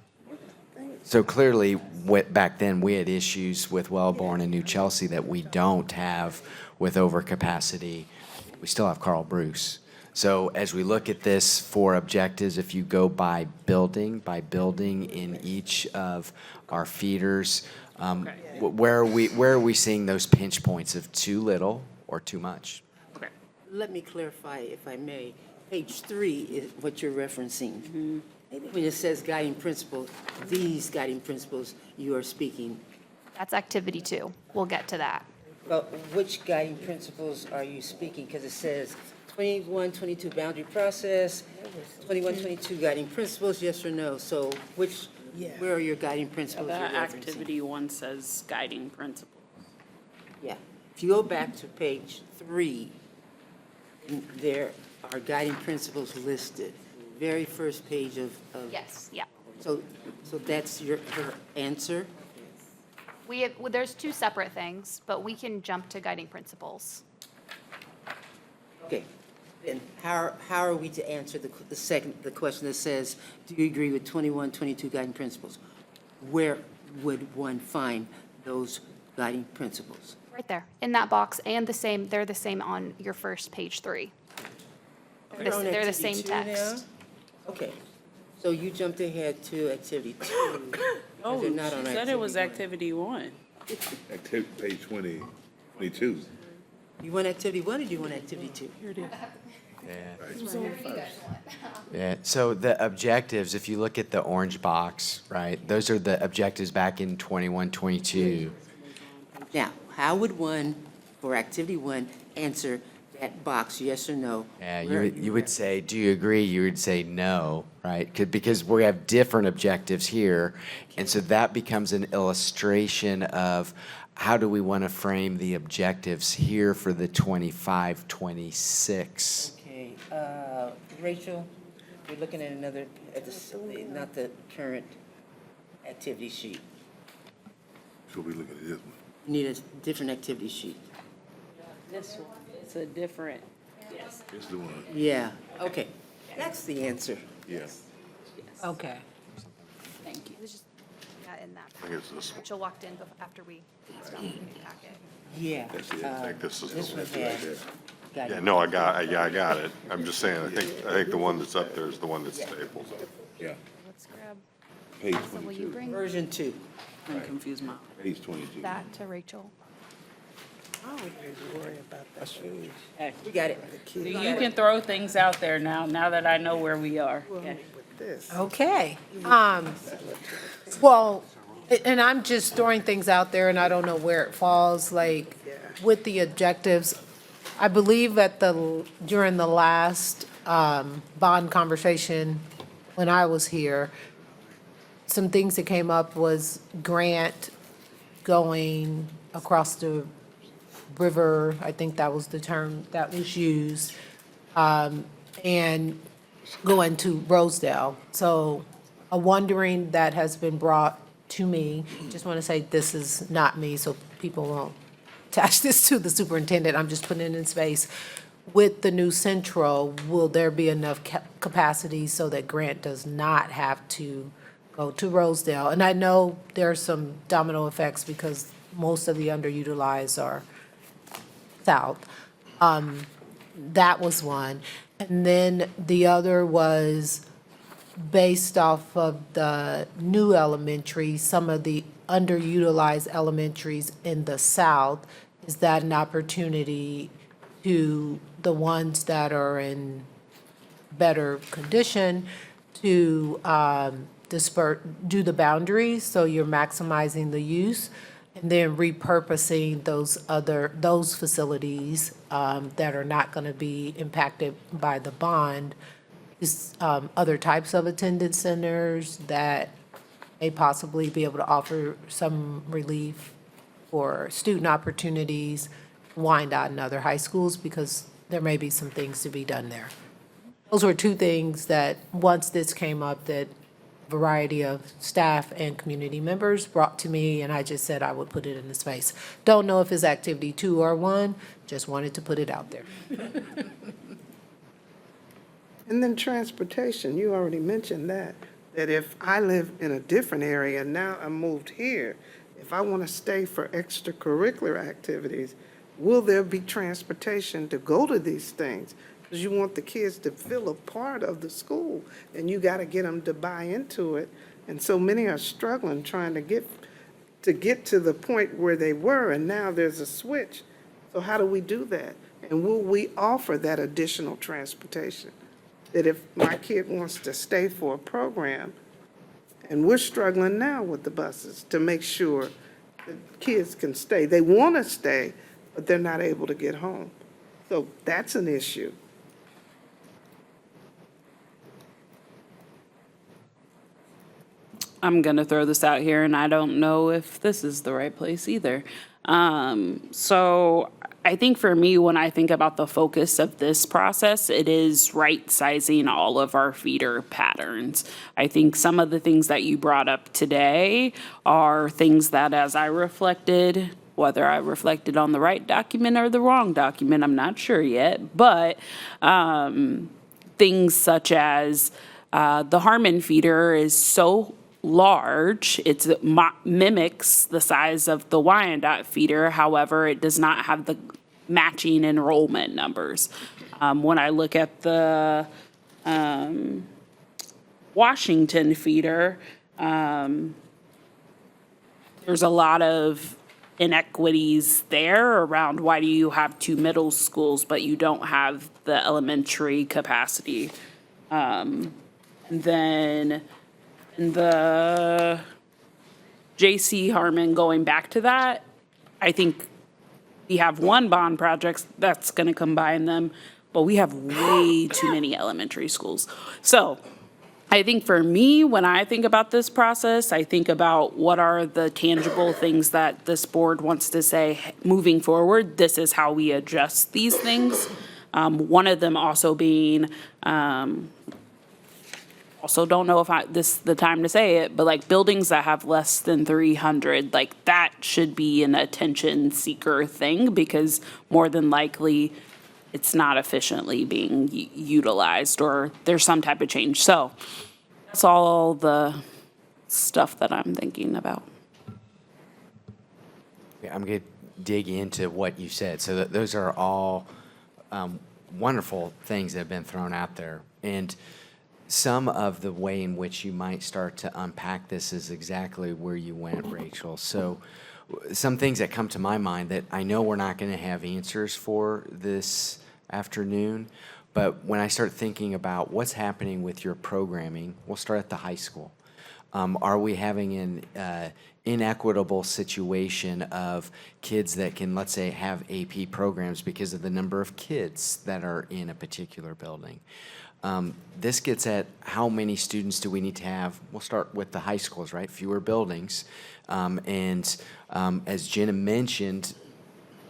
So clearly, back then, we had issues with Wellborn and New Chelsea that we don't have with overcapacity. We still have Carl Bruce. So as we look at this for objectives, if you go by building in each of our feeders, where are we seeing those pinch points of too little or too much? Okay. Let me clarify, if I may. Page 3 is what you're referencing. When it says guiding principles, these guiding principles you are speaking, That's activity 2. We'll get to that. but which guiding principles are you speaking? Because it says 21, 22 boundary process, 21, 22 guiding principles, yes or no? So where are your guiding principles you're That referencing? activity one says guiding principles. Yeah. If you go back to page 3, there are guiding principles listed. Very first page of. Yes, yeah. So that's her answer? Well, there's 2 separate things, but we can jump to guiding principles. Okay. Then how are we to answer the question that says, do you agree with 21, 22 guiding principles? Where would one find those guiding principles? Right there, in that box, and they're the same on your first page 3. They're on They're the activity same 2 now? text. Okay. So you jumped ahead to activity 2. Oh, they're she not on said it was activity activity 1. Activity, page 22. You want activity 1 or do you want activity 2? Yeah, so the objectives, if you look at the orange box, right, those are the objectives back in 21, 22. Now, how would one, for activity 1, answer that box, yes or no? Yeah, Where- you would say, do you agree? You would say no, right? Because we have different objectives here. And so that becomes an illustration of how do we want to frame the objectives here for the 25, 26? Okay, Rachel, you're looking at another, not the current activity sheet. So we look at this one. You need a different activity sheet. This one, it's a different, yes. This is the one, Yeah, okay. That's the answer. yes. Okay. Thank you. It was just, yeah, in that. I think it's this one. Rachel walked in after we stopped the packet. Yeah. That's it. uh, I think this is the This one one that's right had. there. got Yeah, it. no, I got it. I'm just saying, I think the one that's up there is the one that's stapled. Yeah, Let's grab, page so will you 22. bring Version 2. I'm confused, Mom. Page 22. that to Rachel? We got it. You can throw things out there now that I know where we are. Okay. Okay. Well, and I'm just throwing things out there and I don't know where it falls, like with the objectives. I believe during the last bond conversation, when I was here, some things that came up was Grant going across the river, I think that was the term that was used, and going to Rosedale. So a wondering that has been brought to me, just want to say this is not me, so people won't attach this to the superintendent, I'm just putting it in space. With the new Central, will there be enough capacity so that Grant does not have to go to Rosedale? And I know there are some domino effects because most of the underutilized are south. That was one. And then the other was based off of the new elementary, some of the underutilized elementaries in the south. Is that an opportunity to the ones that are in better condition to do the boundaries, so you're maximizing the use, and then repurposing those facilities that are not going to be impacted by the bond, is other types of attendance centers that may possibly be able to offer some relief for student opportunities, Wyandotte and other high schools, because there may be some things to be done there. Those were two things that, once this came up, that variety of staff and community members brought to me, and I just said I would put it in the space. Don't know if it's activity 2 or 1, just wanted to put it out there. And then transportation, you already mentioned that if I live in a different area, now I'm moved here, if I want to stay for extracurricular activities, will there be transportation to go to these things? Because you want the kids to feel a part of the school, and you got to get them to buy into it. And so many are struggling trying to get to the point where they were, and now there's a switch. So how do we do that? And will we offer that additional transportation? That if my kid wants to stay for a program, and we're struggling now with the buses to make sure that kids can stay. They want to stay, but they're not able to get home. So that's an issue. I'm going to throw this out here, and I don't know if this is the right place either. So I think for me, when I think about the focus of this process, it is right-sizing all of our feeder patterns. I think some of the things that you brought up today are things that, as I reflected, whether I reflected on the right document or the wrong document, I'm not sure yet, but things such as the Harmon feeder is so large, it mimics the size of the Wyandotte feeder. However, it does not have the matching enrollment numbers. When I look at the Washington feeder, there's a lot of inequities there around why do you have 2 middle schools but you don't have the elementary capacity. And then the J.C. Harmon, going back to that, I think we have one bond project that's going to combine them, but we have way too many elementary schools. So I think for me, when I think about this process, I think about what are the tangible things that this board wants to say moving forward. This is how we adjust these things. One of them also being, also don't know if this is the time to say it, but like buildings that have less than 300, like that should be an attention seeker thing because more than likely it's not efficiently being utilized or there's some type of change. So that's all the stuff that I'm thinking about. Yeah, I'm going to dig into what you said. So those are all wonderful things that have been thrown out there. And some of the way in which you might start to unpack this is exactly where you went, Rachel. So some things that come to my mind that I know we're not going to have answers for this afternoon, but when I start thinking about what's happening with your programming, we'll start at the high school. Are we having an inequitable situation of kids that can, let's say, have AP programs because of the number of kids that are in a particular building? This gets at how many students do we need to have? We'll start with the high schools, right? Fewer buildings. And as Jenna mentioned,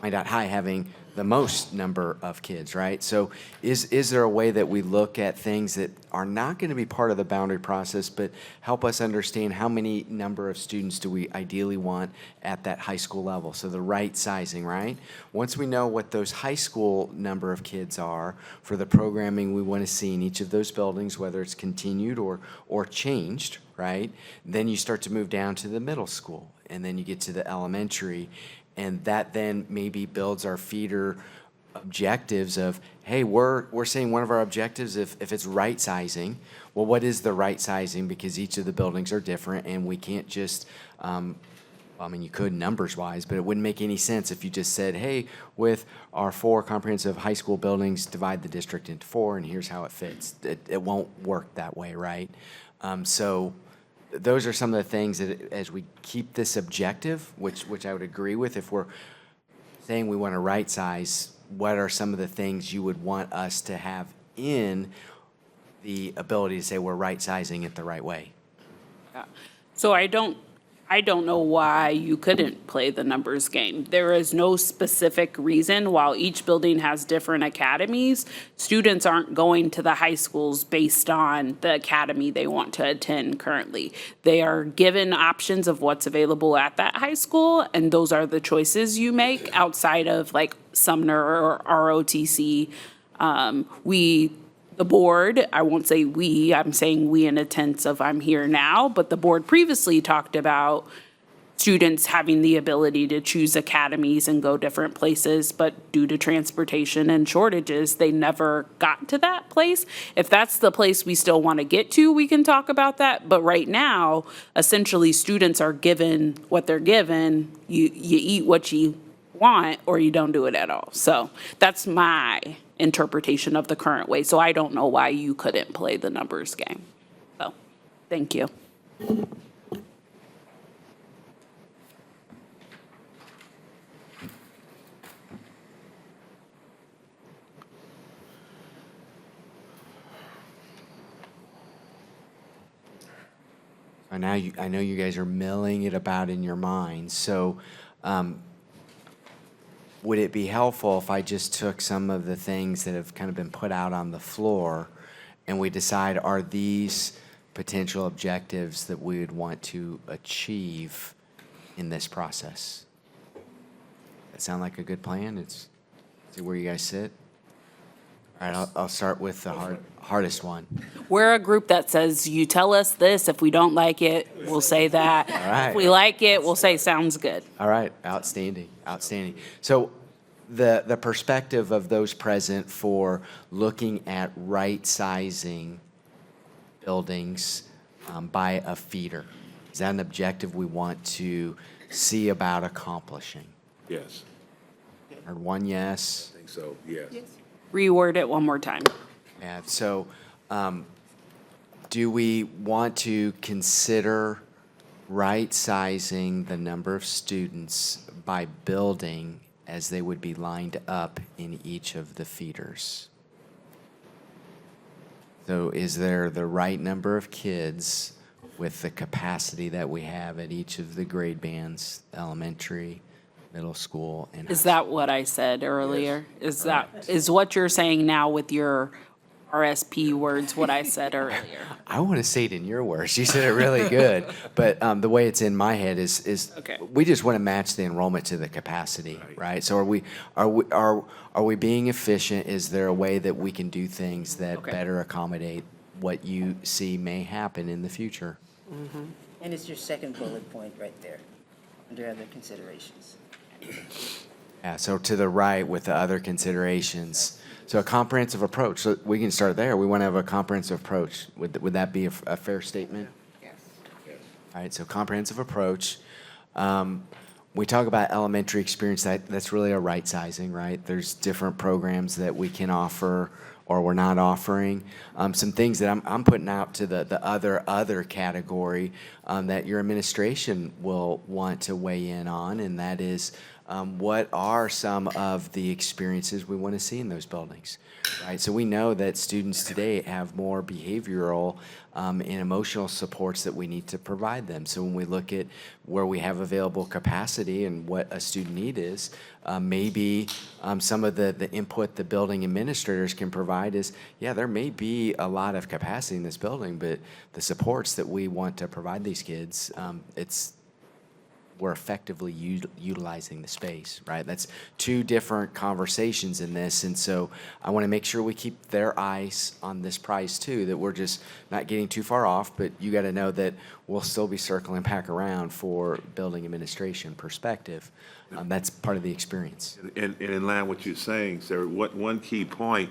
Wyandotte High having the most number of kids, right? So is there a way that we look at things that are not going to be part of the boundary process, but help us understand how many number of students do we ideally want at that high school level? So the right sizing, right? Once we know what those high school number of kids are for the programming we want to see in each of those buildings, whether it's continued or changed, right? Then you start to move down to the middle school, and then you get to the elementary. And that then maybe builds our feeder objectives of, hey, we're saying one of our objectives, if it's right sizing, well, what is the right sizing? Because each of the buildings are different, and we can't just, I mean, you could numbers-wise, but it wouldn't make any sense if you just said, hey, with our 4 comprehensive high school buildings, divide the district into 4, and here's how it fits. It won't work that way, right? So those are some of the things that as we keep this objective, which I would agree with, if we're saying we want to right size, what are some of the things you would want us to have in the ability to say we're right sizing it the right way? Yeah. So I don't I don't know why you couldn't play the numbers game. There is no specific reason. While each building has different academies, students aren't going to the high schools based on the academy they want to attend currently. They are given options of what's available at that high school, and those are the choices you make outside of like Sumner or ROTC. The board, I won't say we, I'm saying we in a tense of I'm here now, but the board previously talked about students having the ability to choose academies and go different places, but due to transportation and shortages, they never got to that place. If that's the place we still want to get to, we can talk about that. But right now, essentially, students are given what they're given. You eat what you want or you don't do it at all. So that's my interpretation of the current way. So I don't know why you couldn't play the numbers game. So, thank you. I know you guys are milling it about in your minds. So, would it be helpful if I just took some of the things that have kind of been put out on the floor and we decide, are these potential objectives that we would want to achieve in this process? That sound like a good plan? It's, see where you guys sit? All right, I'll start with the hardest one. We're a group that says, you tell us this, if we don't like it, we'll say that. All right. If we like it, we'll say sounds good. All right, outstanding, outstanding. So the perspective of those present for looking at right-sizing buildings by a feeder, is that an objective we want to see about accomplishing? Yes, Heard one yes. I think so, yes. Reword it one more time. Yeah, so do we want to consider right-sizing the number of students by building as they would be lined up in each of the feeders? So is there the right number of kids with the capacity that we have at each of the grade bands, elementary, middle school, and high Is that what I said earlier? Is what you're saying now with your RSP words what I said earlier? I want to say it in your words. You said it really good, but the way it's in my head is Okay. we just want to match the enrollment to the capacity, right? So are we being efficient? Is there a way that we can do things that Okay. better accommodate what you see may happen in the future? And it's your second bullet point right there, under other considerations. Yeah, so to the right with the other considerations. So a comprehensive approach, so we can start there. We want to have a comprehensive approach. Would that be a fair statement? Yes. All right, so comprehensive approach. We talk about elementary experience, that's really a right sizing, right? There's different programs that we can offer or we're not offering. Some things that I'm putting out to the other category that your administration will want to weigh in on, and that is what are some of the experiences we want to see in those buildings, right? So we know that students today have more behavioral and emotional supports that we need to provide them. So when we look at where we have available capacity and what a student need is, maybe some of the input the building administrators can provide is, yeah, there may be a lot of capacity in this building, but the supports that we want to provide these kids, we're effectively utilizing the space, right? That's two different conversations in this, and so I want to make sure we keep their eyes on this prize too, that we're just not getting too far off, but you got to know that we'll still be circling back around for building administration perspective. That's part of the experience. And in line with what you're saying, sir, one key point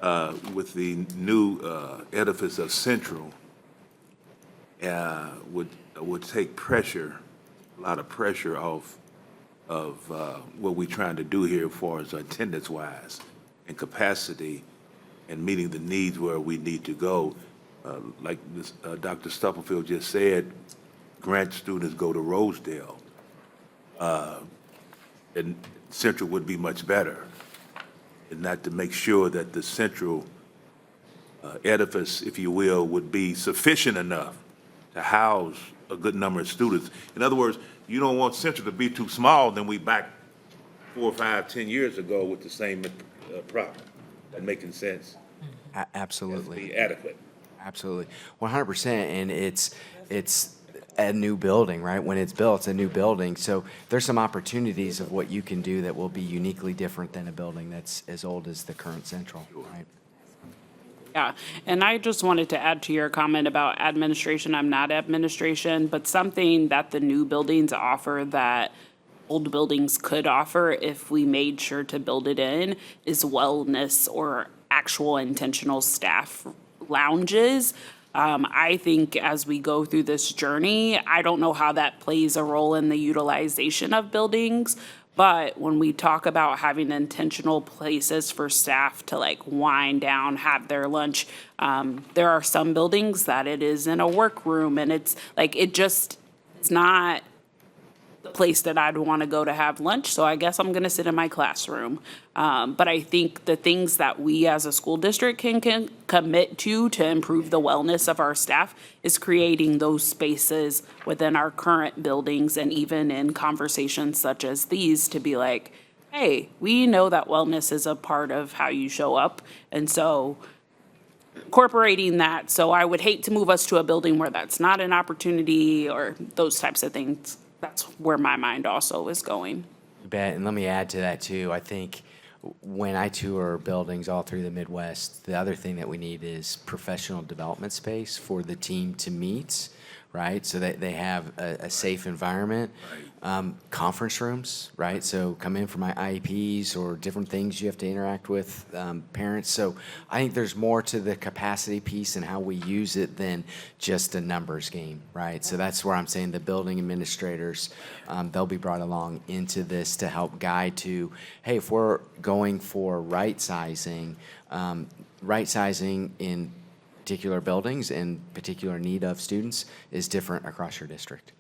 with the new edifice of Central would take pressure, a lot of pressure off of what we're trying to do here as far as attendance-wise and capacity and meeting the needs where we need to go. Like this, Dr. Stubblefield just said, grant students go to Rosedale. And Central would be much better. And not to make sure that the Central edifice, if you will, would be sufficient enough to house a good number of students. In other words, you don't want Central to be too small, then we back 4, 5, 10 years ago with the same problem. That making sense? Absolutely. Be adequate. Absolutely, 100%, and it's a new building, right? When it's built, it's a new building, so there's some opportunities of what you can do that will be uniquely different than a building that's as old as the current Central, right? Yeah, and I just wanted to add to your comment about administration. I'm not administration, but something that the new buildings offer that old buildings could offer if we made sure to build it in is wellness or actual intentional staff lounges. I think as we go through this journey, I don't know how that plays a role in the utilization of buildings, but when we talk about having intentional places for staff to like wind down, have their lunch, there are some buildings that it is in a workroom and it's like, it's not the place that I'd want to go to have lunch, so I guess I'm going to sit in my classroom. But I think the things that we as a school district can commit to improve the wellness of our staff is creating those spaces within our current buildings and even in conversations such as these to be like, hey, we know that wellness is a part of how you show up. And so incorporating that, so I would hate to move us to a building where that's not an opportunity or those types of things. That's where my mind also is going. You bet, and let me add to that too. I think when I tour buildings all through the Midwest, the other thing that we need is professional development space for the team to meet, right? So that they have a safe environment. Conference rooms, right? So come in for my IEPs or different things you have to interact with parents. So I think there's more to the capacity piece and how we use it than just a numbers game, right? So that's where I'm saying the building administrators, they'll be brought along into this to help guide to, hey, if we're going for right sizing in particular buildings and particular need of students is different across your district.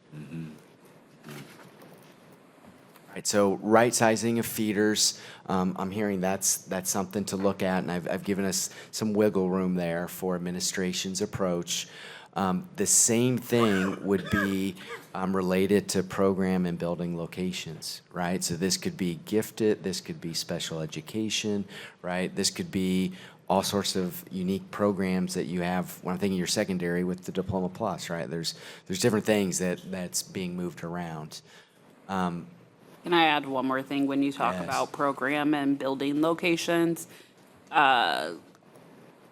Right, so right sizing of feeders, I'm hearing that's something to look at, and I've given us some wiggle room there for administration's approach. The same thing would be related to program and building locations, right? So this could be gifted, this could be special education, right? This could be all sorts of unique programs that you have when I'm thinking your secondary with the Diploma Plus, right? There's different things that's being moved around. Can I add one more thing when you talk Yes. about program and building locations?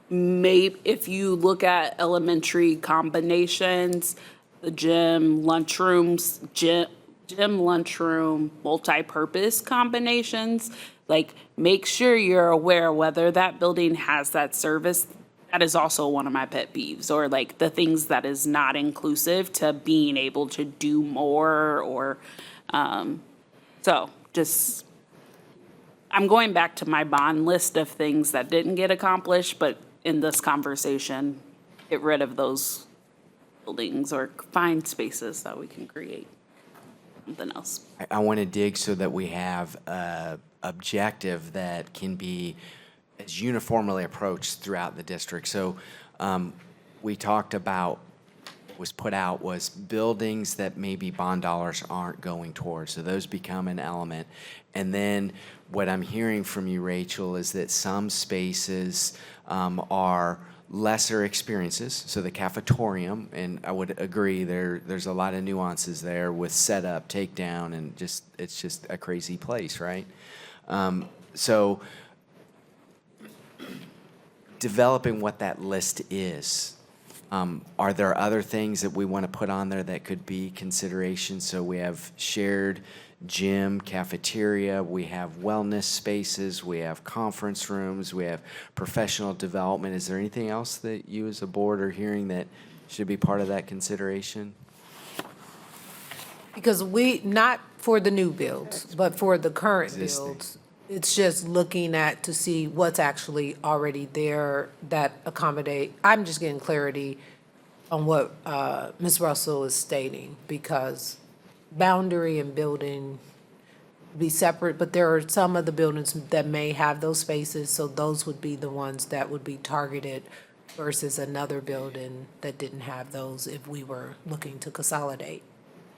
Maybe if you look at elementary combinations, the gym, lunchrooms, gym, lunchroom, multi-purpose combinations, like make sure you're aware whether that building has that service. That is also one of my pet peeves, or like the things that is not inclusive to being able to do more or, so just, I'm going back to my bond list of things that didn't get accomplished, but in this conversation, get rid of those buildings or find spaces that we can create something else. I want to dig so that we have a objective that can be as uniformly approached throughout the district. So we talked about was put out was buildings that maybe bond dollars aren't going towards. So those become an element. And then what I'm hearing from you, Rachel, is that some spaces are lesser experiences. So the cafetorium, and I would agree, there's a lot of nuances there with setup, takedown, and it's just a crazy place, right? So developing what that list is. Are there other things that we want to put on there that could be consideration? So we have shared gym, cafeteria, we have wellness spaces, we have conference rooms, we have professional development. Is there anything else that you as a board are hearing that should be part of that consideration? Because not for the new builds, but for the current Existing. builds, it's just looking at to see what's actually already there that accommodate. I'm just getting clarity on what Ms. Russell is stating, because boundary and building be separate, but there are some of the buildings that may have those spaces, so those would be the ones that would be targeted versus another building that didn't have those if we were looking to consolidate.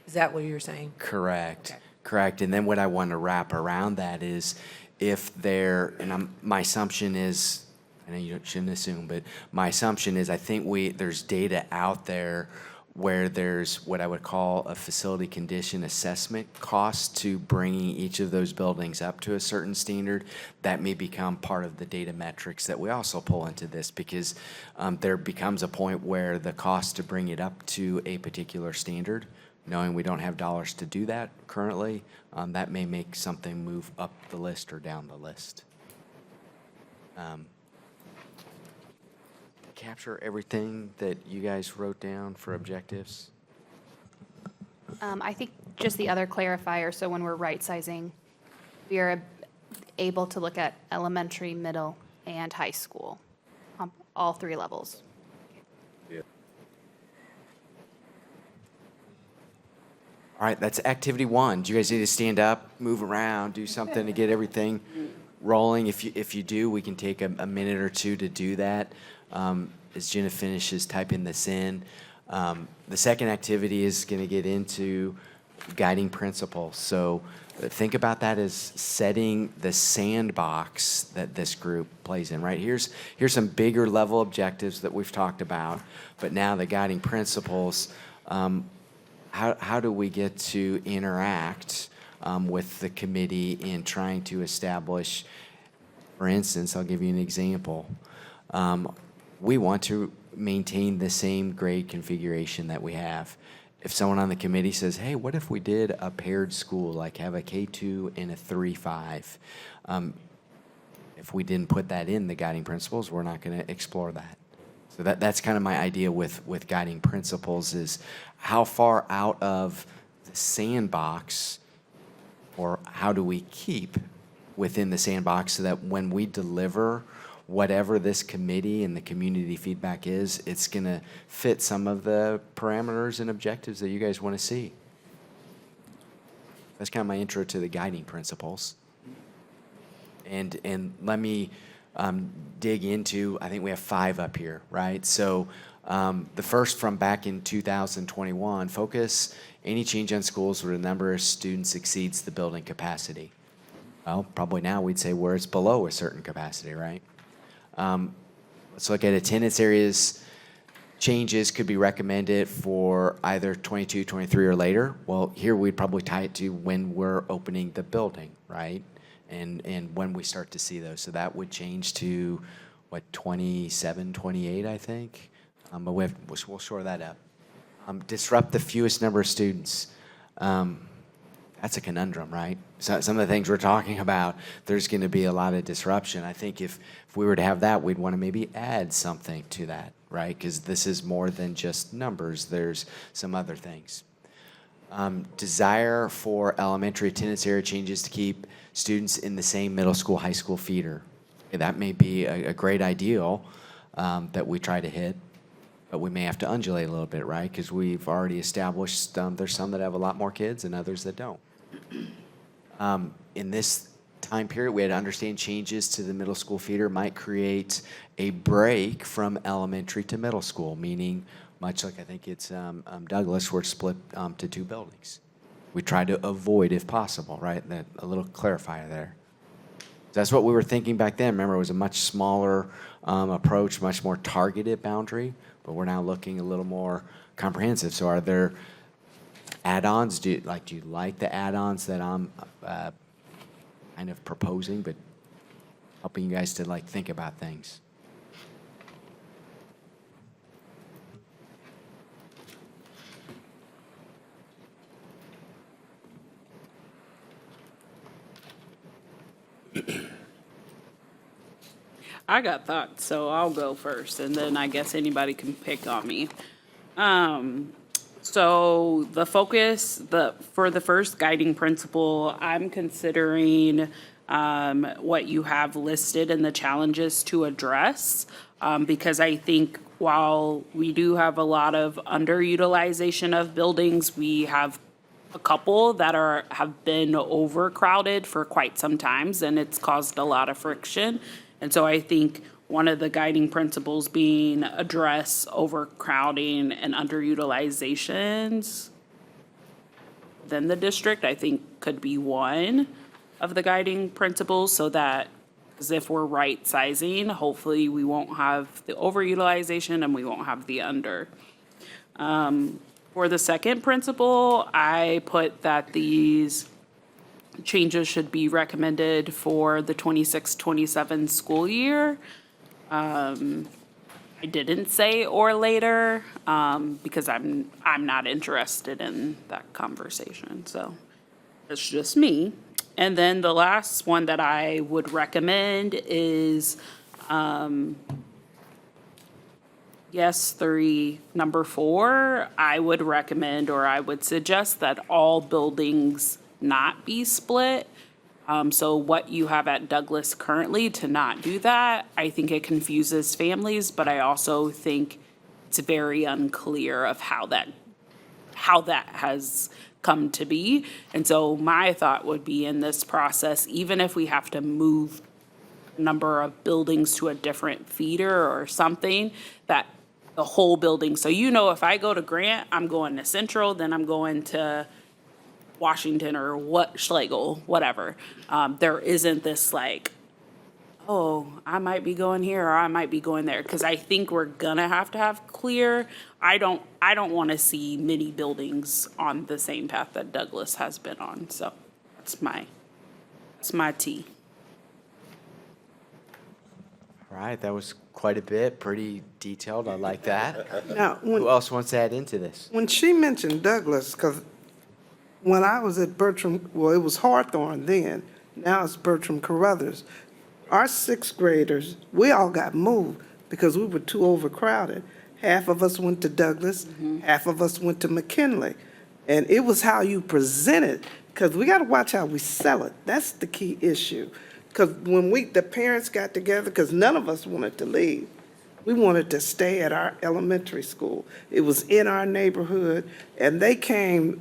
Is that what you're saying? Correct, Okay. correct. And then what I want to wrap around that is if there, and my assumption is, I know you shouldn't assume, but my assumption is I think there's data out there where there's what I would call a facility condition assessment cost to bringing each of those buildings up to a certain standard. That may become part of the data metrics that we also pull into this, because there becomes a point where the cost to bring it up to a particular standard, knowing we don't have dollars to do that currently, that may make something move up the list or down the list. Capture everything that you guys wrote down for objectives? I think just the other clarifier, so when we're right-sizing, we are able to look at elementary, middle, and high school, all three levels. All right, that's activity one. Do you guys need to stand up, move around, do something to get everything rolling? If you do, we can take a minute or two to do that. As Jenna finishes typing this in. The second activity is going to get into guiding principles. So think about that as setting the sandbox that this group plays in, right? Here's some bigger level objectives that we've talked about, but now the guiding principles, how do we get to interact with the committee in trying to establish, for instance, I'll give you an example. We want to maintain the same grade configuration that we have. If someone on the committee says, hey, what if we did a paired school, like have a K2 and a 3-5? If we didn't put that in the guiding principles, we're not going to explore that. So that's kind of my idea with guiding principles is how far out of the sandbox, or how do we keep within the sandbox so that when we deliver whatever this committee and the community feedback is, it's going to fit some of the parameters and objectives that you guys want to see. That's kind of my intro to the guiding principles. And let me dig into, I think we have 5 up here, right? So the first from back in 2021, focus any change on schools where the number of students exceeds the building capacity. Well, probably now we'd say where it's below a certain capacity, right? Let's look at attendance areas. Changes could be recommended for either 22, 23, or later. Well, here we'd probably tie it to when we're opening the building, right? And when we start to see those. So that would change to, what, 27, 28, I think? But we'll shore that up. Disrupt the fewest number of students. That's a conundrum, right? So some of the things we're talking about, there's going to be a lot of disruption. I think if we were to have that, we'd want to maybe add something to that, right? Because this is more than just numbers. There's some other things. Desire for elementary attendance area changes to keep students in the same middle school, high school feeder. Okay, that may be a great ideal that we try to hit, but we may have to undulate a little bit, right? Because we've already established there's some that have a lot more kids and others that don't. In this time period, we had to understand changes to the middle school feeder might create a break from elementary to middle school, meaning much like I think it's Douglas, we're split to 2 buildings. We try to avoid, if possible, right? A little clarifier there. That's what we were thinking back then. Remember, it was a much smaller approach, much more targeted boundary, but we're now looking a little more comprehensive. So are there add-ons? Do you like the add-ons that I'm kind of proposing, but helping you guys to think about things? I got thoughts, so I'll go first, and then I guess anybody can pick on me. So the focus, for the first guiding principle, I'm considering what you have listed and the challenges to address, because I think while we do have a lot of underutilization of buildings, we have a couple that have been overcrowded for quite some times, and it's caused a lot of friction. And so I think one of the guiding principles being address overcrowding and underutilizations within the district, I think could be one of the guiding principles, so that, because if we're right sizing, hopefully we won't have the overutilization and we won't have the under. For the second principle, I put that these changes should be recommended for the 26-27 school year. I didn't say or later, because I'm not interested in that conversation, so it's just me. And then the last one that I would recommend is, yes, number 4, I would recommend, or I would suggest that all buildings not be split. So what you have at Douglas currently, to not do that, I think it confuses families, but I also think it's very unclear of how that has come to be. And so my thought would be, in this process, even if we have to move number of buildings to a different feeder or something, that the whole building, so if I go to Grant, I'm going to Central, then I'm going to Washington or Schlegel, whatever. There isn't this like, oh, I might be going here or I might be going there, because I think we're gonna have to have clear. I don't want to see many buildings on the same path that Douglas has been on. So that's my tea. All right, that was quite a bit, pretty detailed. I like that. Now, Who else wants to add into this? when she mentioned Douglas, because when I was at Bertram, well, it was Hawthorne then, now it's Bertram Carruthers. Our sixth graders, we all got moved because we were too overcrowded. Half of us went to Douglas, half of us went to McKinley. And it was how you present it, because we got to watch how we sell it. That's the key issue. Because when the parents got together, because none of us wanted to leave, we wanted to stay at our elementary school. It was in our neighborhood, and they came,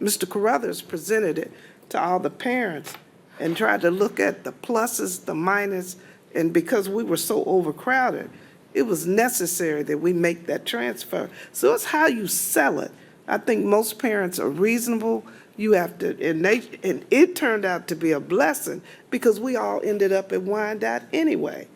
Mr. Carruthers presented it to all the parents and tried to look at the pluses, the minus, and because we were so overcrowded, it was necessary that we make that transfer. So it's how you sell it. I think most parents are reasonable. You have to, and it turned out to be a blessing because we all ended up at Wyandotte anyway.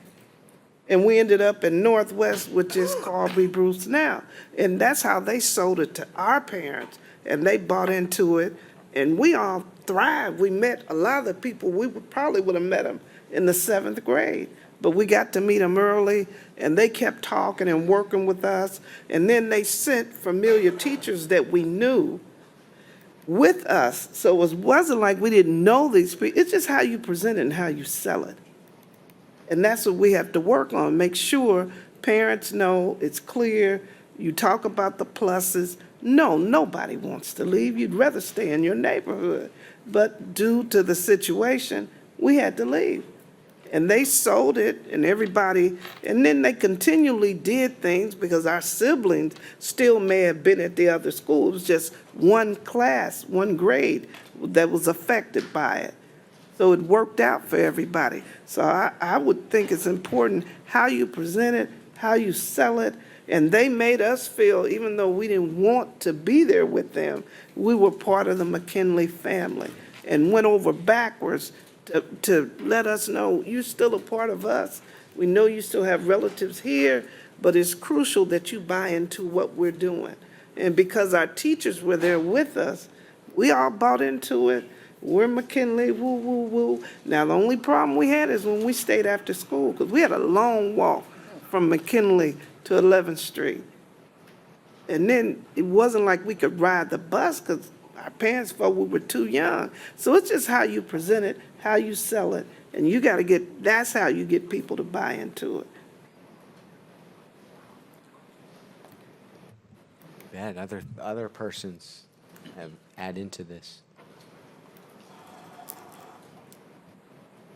And we ended up in Northwest, which is Carby Bruce now. And that's how they sold it to our parents, and they bought into it, and we all thrived. We met a lot of the people, probably would have met them in the 7th grade, but we got to meet them early, and they kept talking and working with us, and then they sent familiar teachers that we knew with us. So it wasn't like we didn't know these people. It's just how you present it and how you sell it. And that's what we have to work on, make sure parents know it's clear. You talk about the pluses. No, nobody wants to leave. You'd rather stay in your neighborhood. But due to the situation, we had to leave. And they sold it, and everybody, and then they continually did things because our siblings still may have been at the other school. It was just one class, one grade that was affected by it. So it worked out for everybody. So I would think it's important how you present it, how you sell it, and they made us feel, even though we didn't want to be there with them, we were part of the McKinley family and went over backwards to let us know you're still a part of us. We know you still have relatives here, but it's crucial that you buy into what we're doing. And because our teachers were there with us, we all bought into it. We're McKinley, woo, woo, woo. Now, the only problem we had is when we stayed after school, because we had a long walk from McKinley to 11th Street. And then it wasn't like we could ride the bus because our parents felt we were too young. So it's just how you present it, how you sell it, and you got to that's how you get people to buy into it. Bad. Other persons have add into this.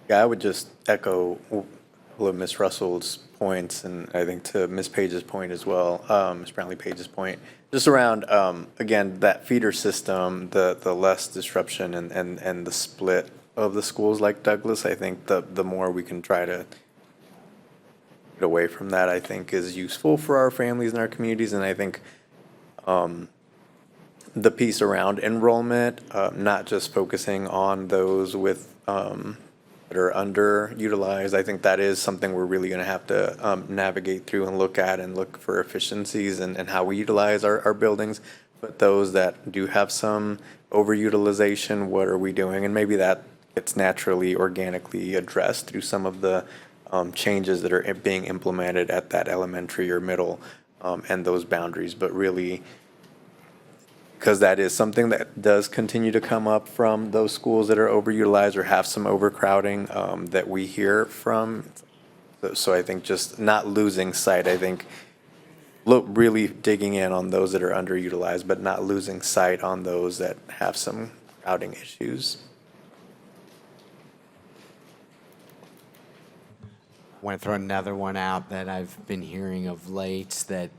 Yeah, I would just echo Ms. Russell's points, and I think to Ms. Page's point as well, Ms. Brownlee Page's point, just around, again, that feeder system, the less disruption and the split of the schools like Douglas. I think the more we can try to get away from that, I think, is useful for our families and our communities. And I think the piece around enrollment, not just focusing on those with that are underutilized, I think that is something we're really going to have to navigate through and look at and look for efficiencies and how we utilize our buildings. But those that do have some overutilization, what are we doing? And maybe that gets naturally, organically addressed through some of the changes that are being implemented at that elementary or middle and those boundaries. But really, because that is something that does continue to come up from those schools that are overutilized or have some overcrowding that we hear from. So I think just not losing sight, I think really digging in on those that are underutilized, but not losing sight on those that have some crowding issues. I want to throw another one out that I've been hearing of late that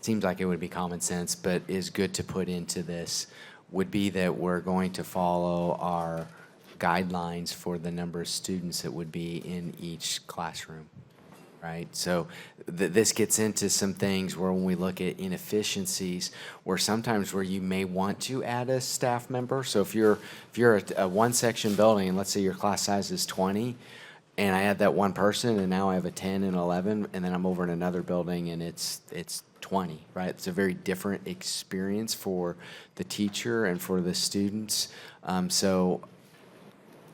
seems like it would be common sense, but is good to put into this, would be that we're going to follow our guidelines for the number of students that would be in each classroom, right? So this gets into some things where when we look at inefficiencies, where sometimes where you may want to add a staff member. So if you're a one-section building, and let's say your class size is 20, and I add that one person, and now I have a 10 and 11, and then I'm over in another building, and it's 20, right? It's a very different experience for the teacher and for the students. So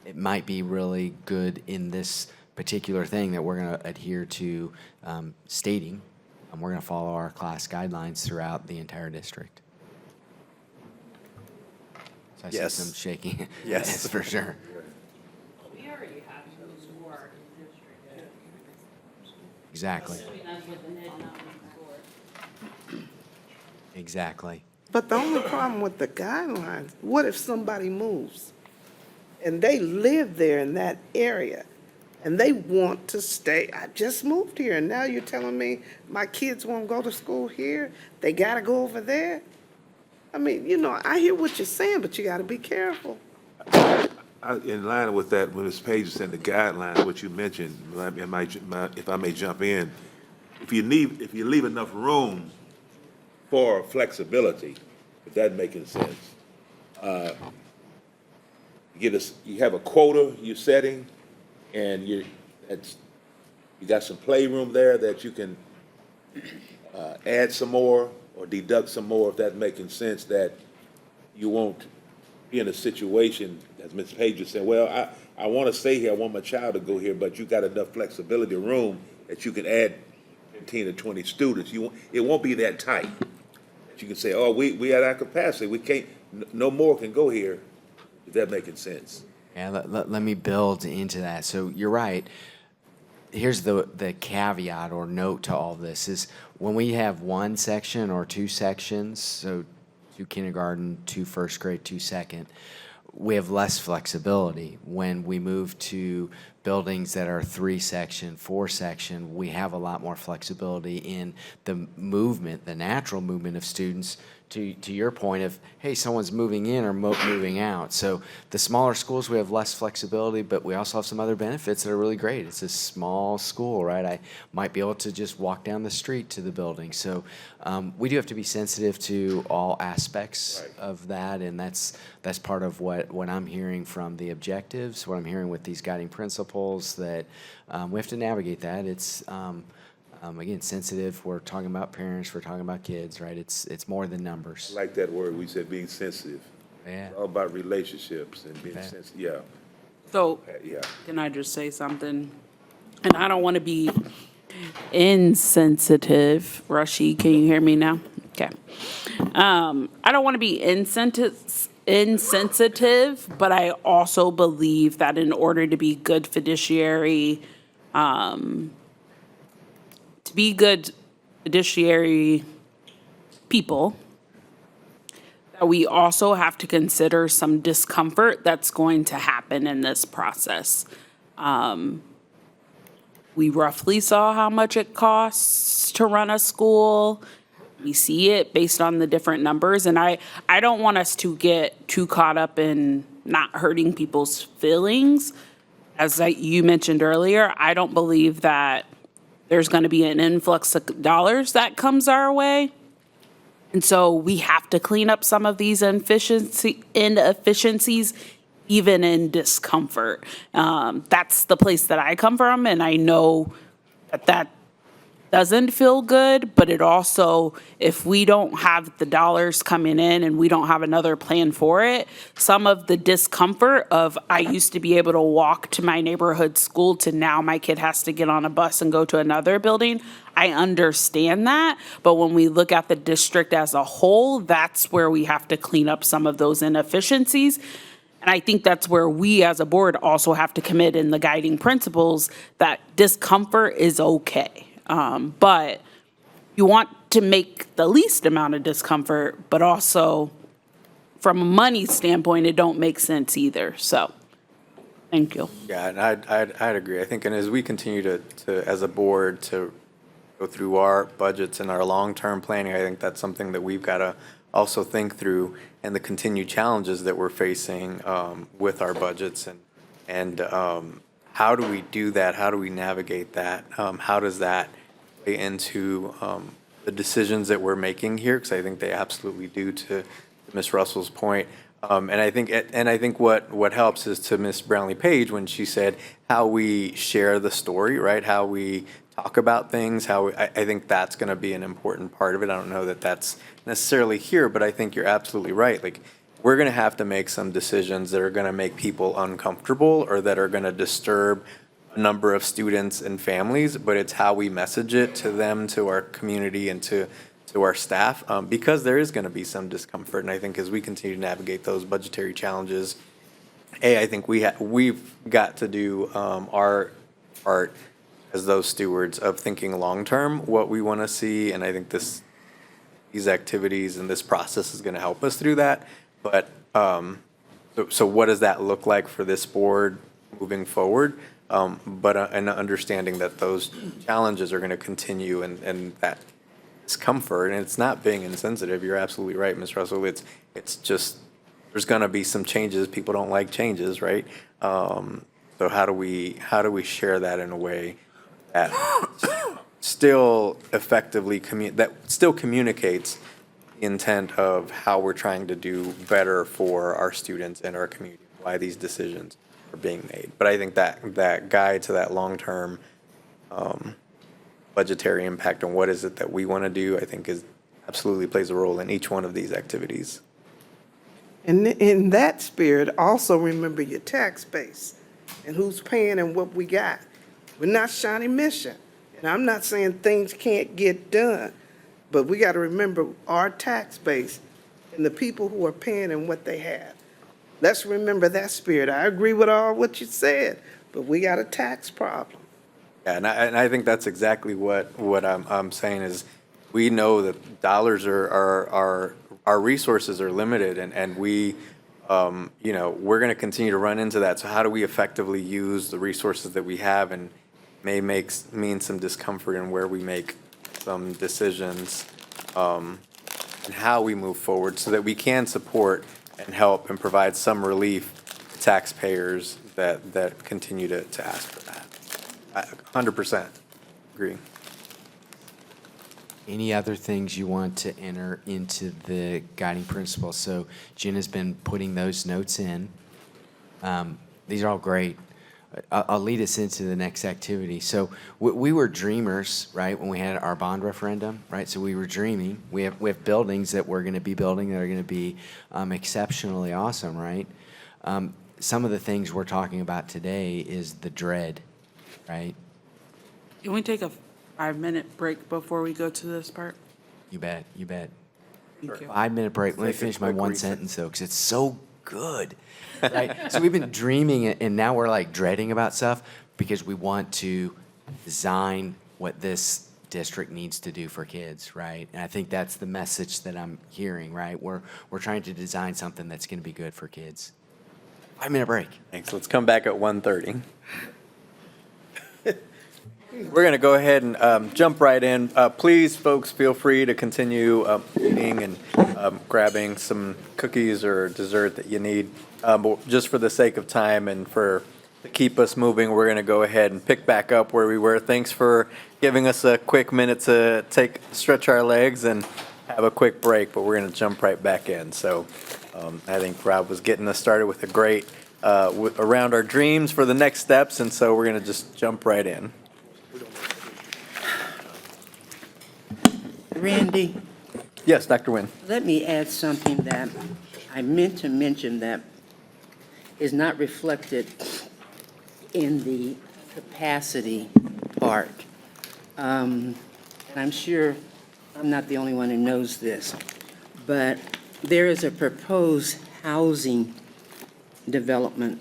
it might be really good in this particular thing that we're going to adhere to stating, and we're going to follow our class guidelines throughout the entire district. So I Yes. see some shaking. Yes. Yes, for sure. We already have those for our district. Exactly. Exactly. But the only problem with the guidelines, what if somebody moves? And they live there in that area, and they want to stay, I just moved here, and now you're telling me my kids won't go to school here? They gotta go over there? I mean, you know, I hear what you're saying, but you gotta be careful. In line with that, when Ms. Page said the guidelines, what you mentioned, if I may jump in, if you leave enough room for flexibility, if that making sense, you have a quota you're setting, and you got some playroom there that you can add some more or deduct some more, if that's making sense, that you won't be in a situation, as Ms. Page said, well, I want to stay here, I want my child to go here, but you got enough flexibility, room, that you can add 15 or 20 students. It won't be that tight. You can say, oh, we at our capacity, we can't, no more can go here. Is that making sense? Yeah, let me build into that. So you're right. Here's the caveat or note to all this is when we have one section or two sections, so 2 kindergarten, 2 first grade, 2 second, we have less flexibility. When we move to buildings that are 3 section, 4 section, we have a lot more flexibility in the movement, the natural movement of students to your point of, hey, someone's moving in or moving out. So the smaller schools, we have less flexibility, but we also have some other benefits that are really great. It's a small school, right? I might be able to just walk down the street to the building. So we do have to be sensitive to all aspects of that, and that's part of what I'm hearing from the objectives, what I'm hearing with these guiding principles, that we have to navigate that. It's again, sensitive. We're talking about parents. We're talking about kids, right? It's more than numbers. I like that word, we said being sensitive. Yeah. It's all about relationships and being sensitive, yeah, So, yeah. can I just say something? And I don't want to be insensitive. Rushy, can you hear me now? Okay. I don't want to be insensitive, but I also believe that in order to be good fiduciary, people, that we also have to consider some discomfort that's going to happen in this process. We roughly saw how much it costs to run a school. We see it based on the different numbers, and I don't want us to get too caught up in not hurting people's feelings. as you mentioned earlier, I don't believe that there's going to be an influx of dollars that comes our way. And so we have to clean up some of these inefficiencies, even in discomfort. That's the place that I come from, and I know that doesn't feel good, but it also, if we don't have the dollars coming in and we don't have another plan for it, some of the discomfort of I used to be able to walk to my neighborhood school to now my kid has to get on a bus and go to another building, I understand that. But when we look at the district as a whole, that's where we have to clean up some of those inefficiencies. And I think that's where we as a board also have to commit in the guiding principles that discomfort is okay. But you want to make the least amount of discomfort, but also from a money standpoint, it don't make sense either. So, thank you. Yeah, and I'd agree. I think, and as we continue to, as a board, to go through our budgets and our long-term planning, I think that's something that we've got to also think through, and the continued challenges that we're facing with our budgets, and how do we do that? How do we navigate that? How does that play into the decisions that we're making here? Because I think they absolutely do, to Ms. Russell's point. And I think what helps is to Ms. Brownlee Page when she said how we share the story, right? How we talk about things. I think that's going to be an important part of it. I don't know that that's necessarily here, but I think you're absolutely right. Like, we're going to have to make some decisions that are going to make people uncomfortable or that are going to disturb a number of students and families, but it's how we message it to them, to our community, and to our staff, because there is going to be some discomfort. And I think as we continue to navigate those budgetary challenges, I think we've got to do our part as those stewards of thinking long-term, what we want to see, and I think these activities and this process is going to help us through that. But so what does that look like for this board moving forward? But an understanding that those challenges are going to continue, and that discomfort, and it's not being insensitive. You're absolutely right, Ms. Russell. It's just there's going to be some changes. People don't like changes, right? So how do we share that in a way that still effectively that still communicates the intent of how we're trying to do better for our students and our community, why these decisions are being made. But I think that guide to that long-term budgetary impact on what is it that we want to do, I think absolutely plays a role in each one of these activities. And in that spirit, also remember your tax base and who's paying and what we got. We're not Shawnee Mission. And I'm not saying things can't get done, but we got to remember our tax base and the people who are paying and what they have. Let's remember that spirit. I agree with all what you said, but we got a tax problem. Yeah, and I think that's exactly what I'm saying is we know that dollars are our resources are limited, and we we're going to continue to run into that. So how do we effectively use the resources that we have, and may mean some discomfort in where we make some decisions and how we move forward so that we can support and help and provide some relief to taxpayers that continue to ask for that. I 100% agree. Any other things you want to enter into the guiding principles? So Jen has been putting those notes in. These are all great. I'll lead us into the next activity. So we were dreamers, right, when we had our bond referendum, right? So we were dreaming. We have buildings that we're going to be building that are going to be exceptionally awesome, right? Some of the things we're talking about today is the dread, right? Can we take a 5-minute break before we go to this part? You bet. Thank you. 5-minute break. Let me finish my one sentence though, because it's so good. Right? So we've been dreaming it, and now we're like dreading about stuff because we want to design what this district needs to do for kids, right? And I think that's the message that I'm hearing, right? We're trying to design something that's going to be good for kids. 5-minute break. Thanks. Let's come back at 1:30. We're going to go ahead and jump right in. Please, folks, feel free to continue eating and grabbing some cookies or dessert that you need. But just for the sake of time and for to keep us moving, we're going to go ahead and pick back up where we were. Thanks for giving us a quick minute to stretch our legs and have a quick break, but we're going to jump right back in. So I think Rob was getting us started with a great, around our dreams for the next steps, and so we're going to just jump right in. Randy, Yes, Dr. Nguyen. let me add something that I meant to mention that is not reflected in the capacity part. And I'm sure I'm not the only one who knows this, but there is a proposed housing development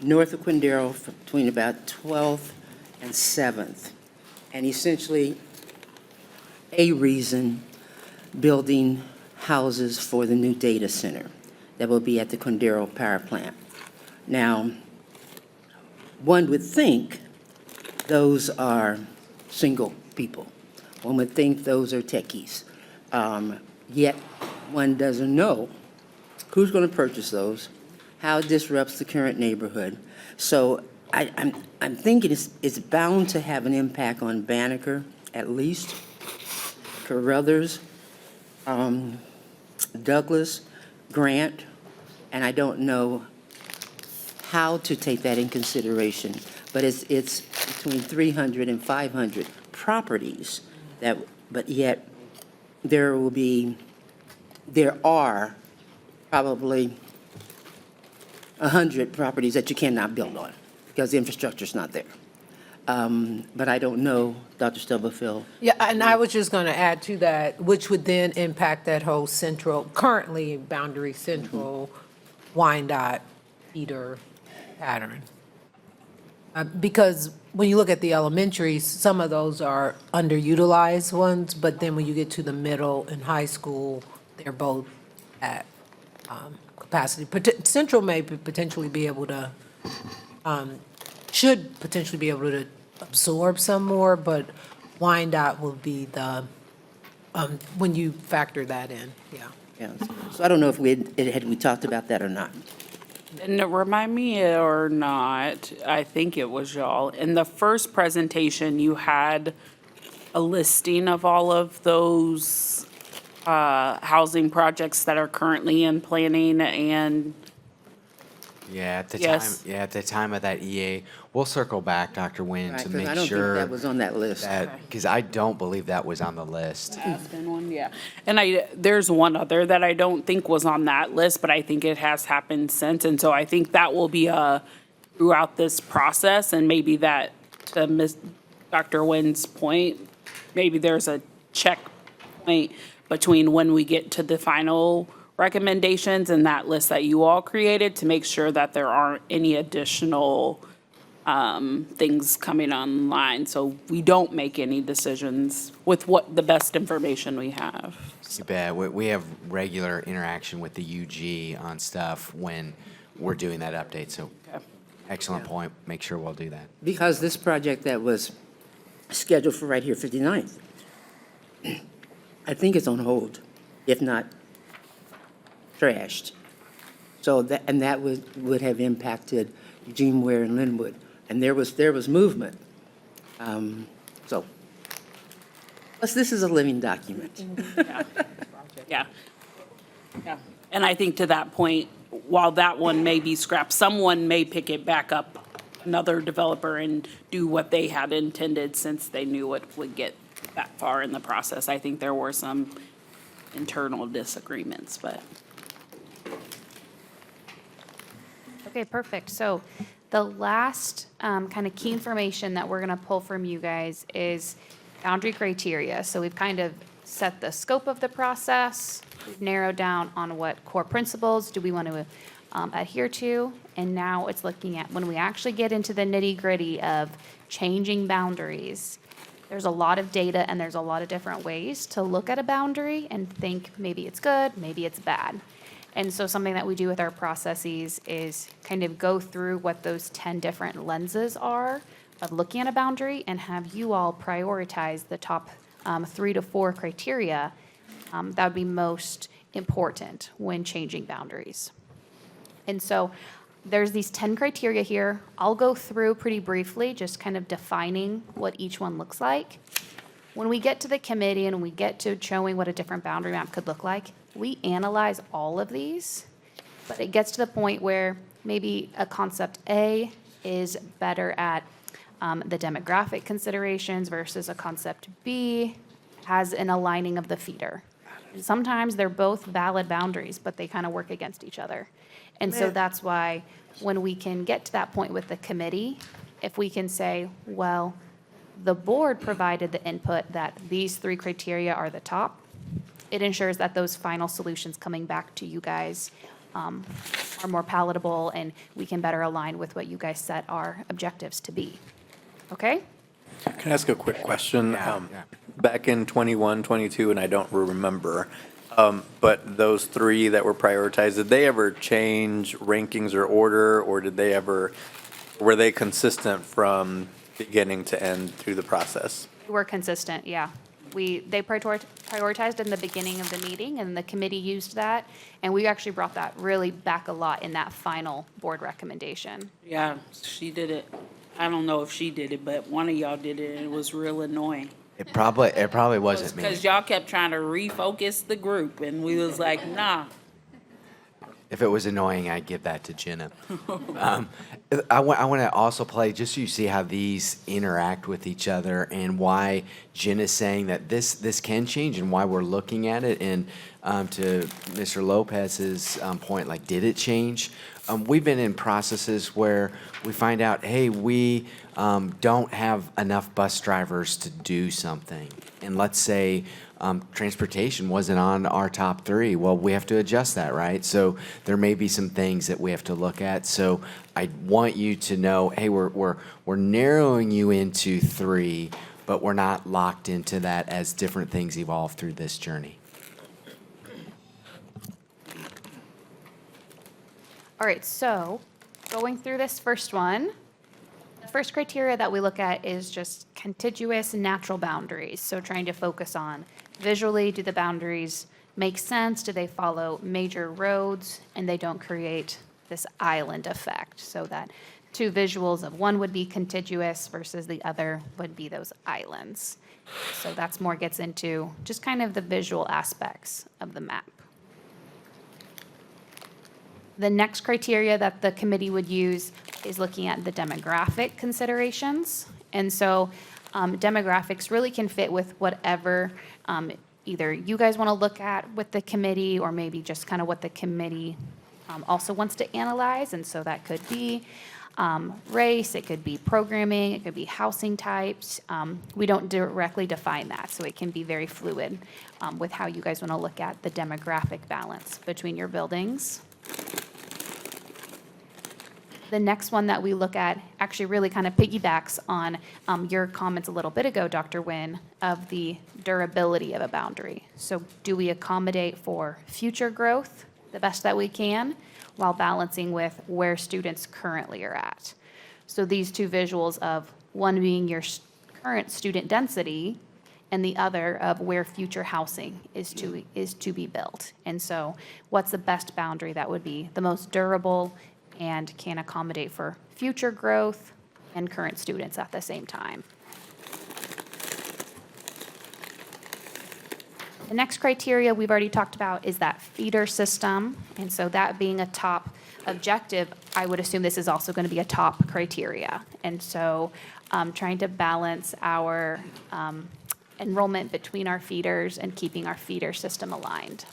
north of Quindaro between about 12th and 7th. And essentially, a reason building houses for the new data center that will be at the Quindaro Power Plant. Now, one would think those are single people. One would think those are techies. Yet, one doesn't know who's going to purchase those, how it disrupts the current neighborhood. So I'm thinking it's bound to have an impact on Banneker, at least, Carruthers, Douglas, Grant, and I don't know how to take that in consideration, but it's between 300 and 500 properties that, but yet there are probably 100 properties that you cannot build on because the infrastructure's not there. But I don't know, Dr. Stubblefield. Yeah, and I was just going to add to that, which would then impact that whole central, currently Boundary Central, Wyandotte, feeder pattern. Because when you look at the elementaries, some of those are underutilized ones, but then when you get to the middle and high school, they're both at capacity. Central may potentially be able to, should potentially be able to absorb some more, but Wyandotte will be the, when you factor that in, yeah. Yeah, so I don't know if we talked about that or not. And remind me or not, I think it was y'all, in the first presentation, you had a listing of all of those housing projects that are currently in planning and, Yeah, at the Yes. time, at the time of that EA, we'll circle back, Dr. Nguyen, Right, to 'cause make I don't think sure that was on that list. that, because I don't believe that was on the list. has been one, yeah. And there's one other that I don't think was on that list, but I think it has happened since. And so I think that will be throughout this process, and maybe that, to Dr. Nguyen's point, maybe there's a checkpoint between when we get to the final recommendations and that list that you all created to make sure that there aren't any additional things coming online, so we don't make any decisions with what the best information we have. You bet. We have regular interaction with the UG on stuff when we're doing that update, so excellent point. Make sure we'll do that. Because this project that was scheduled for right here, 59th, I think it's on hold, if not trashed. So that would have impacted Eugene Ware and Linwood. And there was movement. So, plus this is a living document. Yeah. Yeah. And I think to that point, while that one may be scrapped, someone may pick it back up, another developer, and do what they had intended since they knew it would get that far in the process. I think there were some internal disagreements, but. Okay, perfect. So the last kind of key information that we're going to pull from you guys is boundary criteria. So we've kind of set the scope of the process, we've narrowed down on what core principles do we want to adhere to, and now it's looking at when we actually get into the nitty-gritty of changing boundaries. There's a lot of data and there's a lot of different ways to look at a boundary and think maybe it's good, maybe it's bad. And so something that we do with our processes is kind of go through what those 10 different lenses are of looking at a boundary and have you all prioritize the top 3 to 4 criteria that would be most important when changing boundaries. And so there's these 10 criteria here. I'll go through pretty briefly, just kind of defining what each one looks like. When we get to the committee and we get to showing what a different boundary map could look like, we analyze all of these, but it gets to the point where maybe a concept A is better at the demographic considerations versus a concept B has an aligning of the feeder. And sometimes they're both valid boundaries, but they kind of work against each other. And so that's why when we can get to that point with the committee, if we can say, well, the board provided the input that these 3 criteria are the top, it ensures that those final solutions coming back to you guys are more palatable and we can better align with what you guys set our objectives to be. Okay? Can I ask a quick question? Yeah. Back in 21, 22, and I don't remember, but those 3 that were prioritized, did they ever change rankings or order, or were they consistent from beginning to end through the process? We're consistent, yeah. They prioritized in the beginning of the meeting, and the committee used that, and we actually brought that really back a lot in that final board recommendation. Yeah, she did it. I don't know if she did it, but one of y'all did it, and it was real annoying. It probably wasn't me. Because y'all kept trying to refocus the group, and we was like, nah. If it was annoying, I'd give that to Jenna. I want to also play, just so you see how these interact with each other and why Jenna's saying that this can change and why we're looking at it. And to Mr. Lopez's point, like, did it change? We've been in processes where we find out, hey, we don't have enough bus drivers to do something. And let's say transportation wasn't on our top 3. Well, we have to adjust that, right? So there may be some things that we have to look at. So I want you to know, hey, we're narrowing you into 3, but we're not locked into that as different things evolve through this journey. All right, so going through this first one, the first criteria that we look at is just contiguous natural boundaries. So trying to focus on visually, do the boundaries make sense? Do they follow major roads? And they don't create this island effect, so that 2 visuals of one would be contiguous versus the other would be those islands. So that's more gets into just kind of the visual aspects of the map. The next criteria that the committee would use is looking at the demographic considerations. And so demographics really can fit with whatever either you guys want to look at with the committee or maybe just kind of what the committee also wants to analyze. And so that could be race, it could be programming, it could be housing types. We don't directly define that, so it can be very fluid with how you guys want to look at the demographic balance between your buildings. The next one that we look at actually really kind of piggybacks on your comments a little bit ago, Dr. Nguyen, of the durability of a boundary. So do we accommodate for future growth the best that we can while balancing with where students currently are at? So these 2 visuals of one being your current student density and the other of where future housing is to be built. And so what's the best boundary that would be the most durable and can accommodate for future growth and current students at the same time. The next criteria we've already talked about is that feeder system. And so that being a top objective, I would assume this is also going to be a top criteria. And so trying to balance our enrollment between our feeders and keeping our feeder system aligned.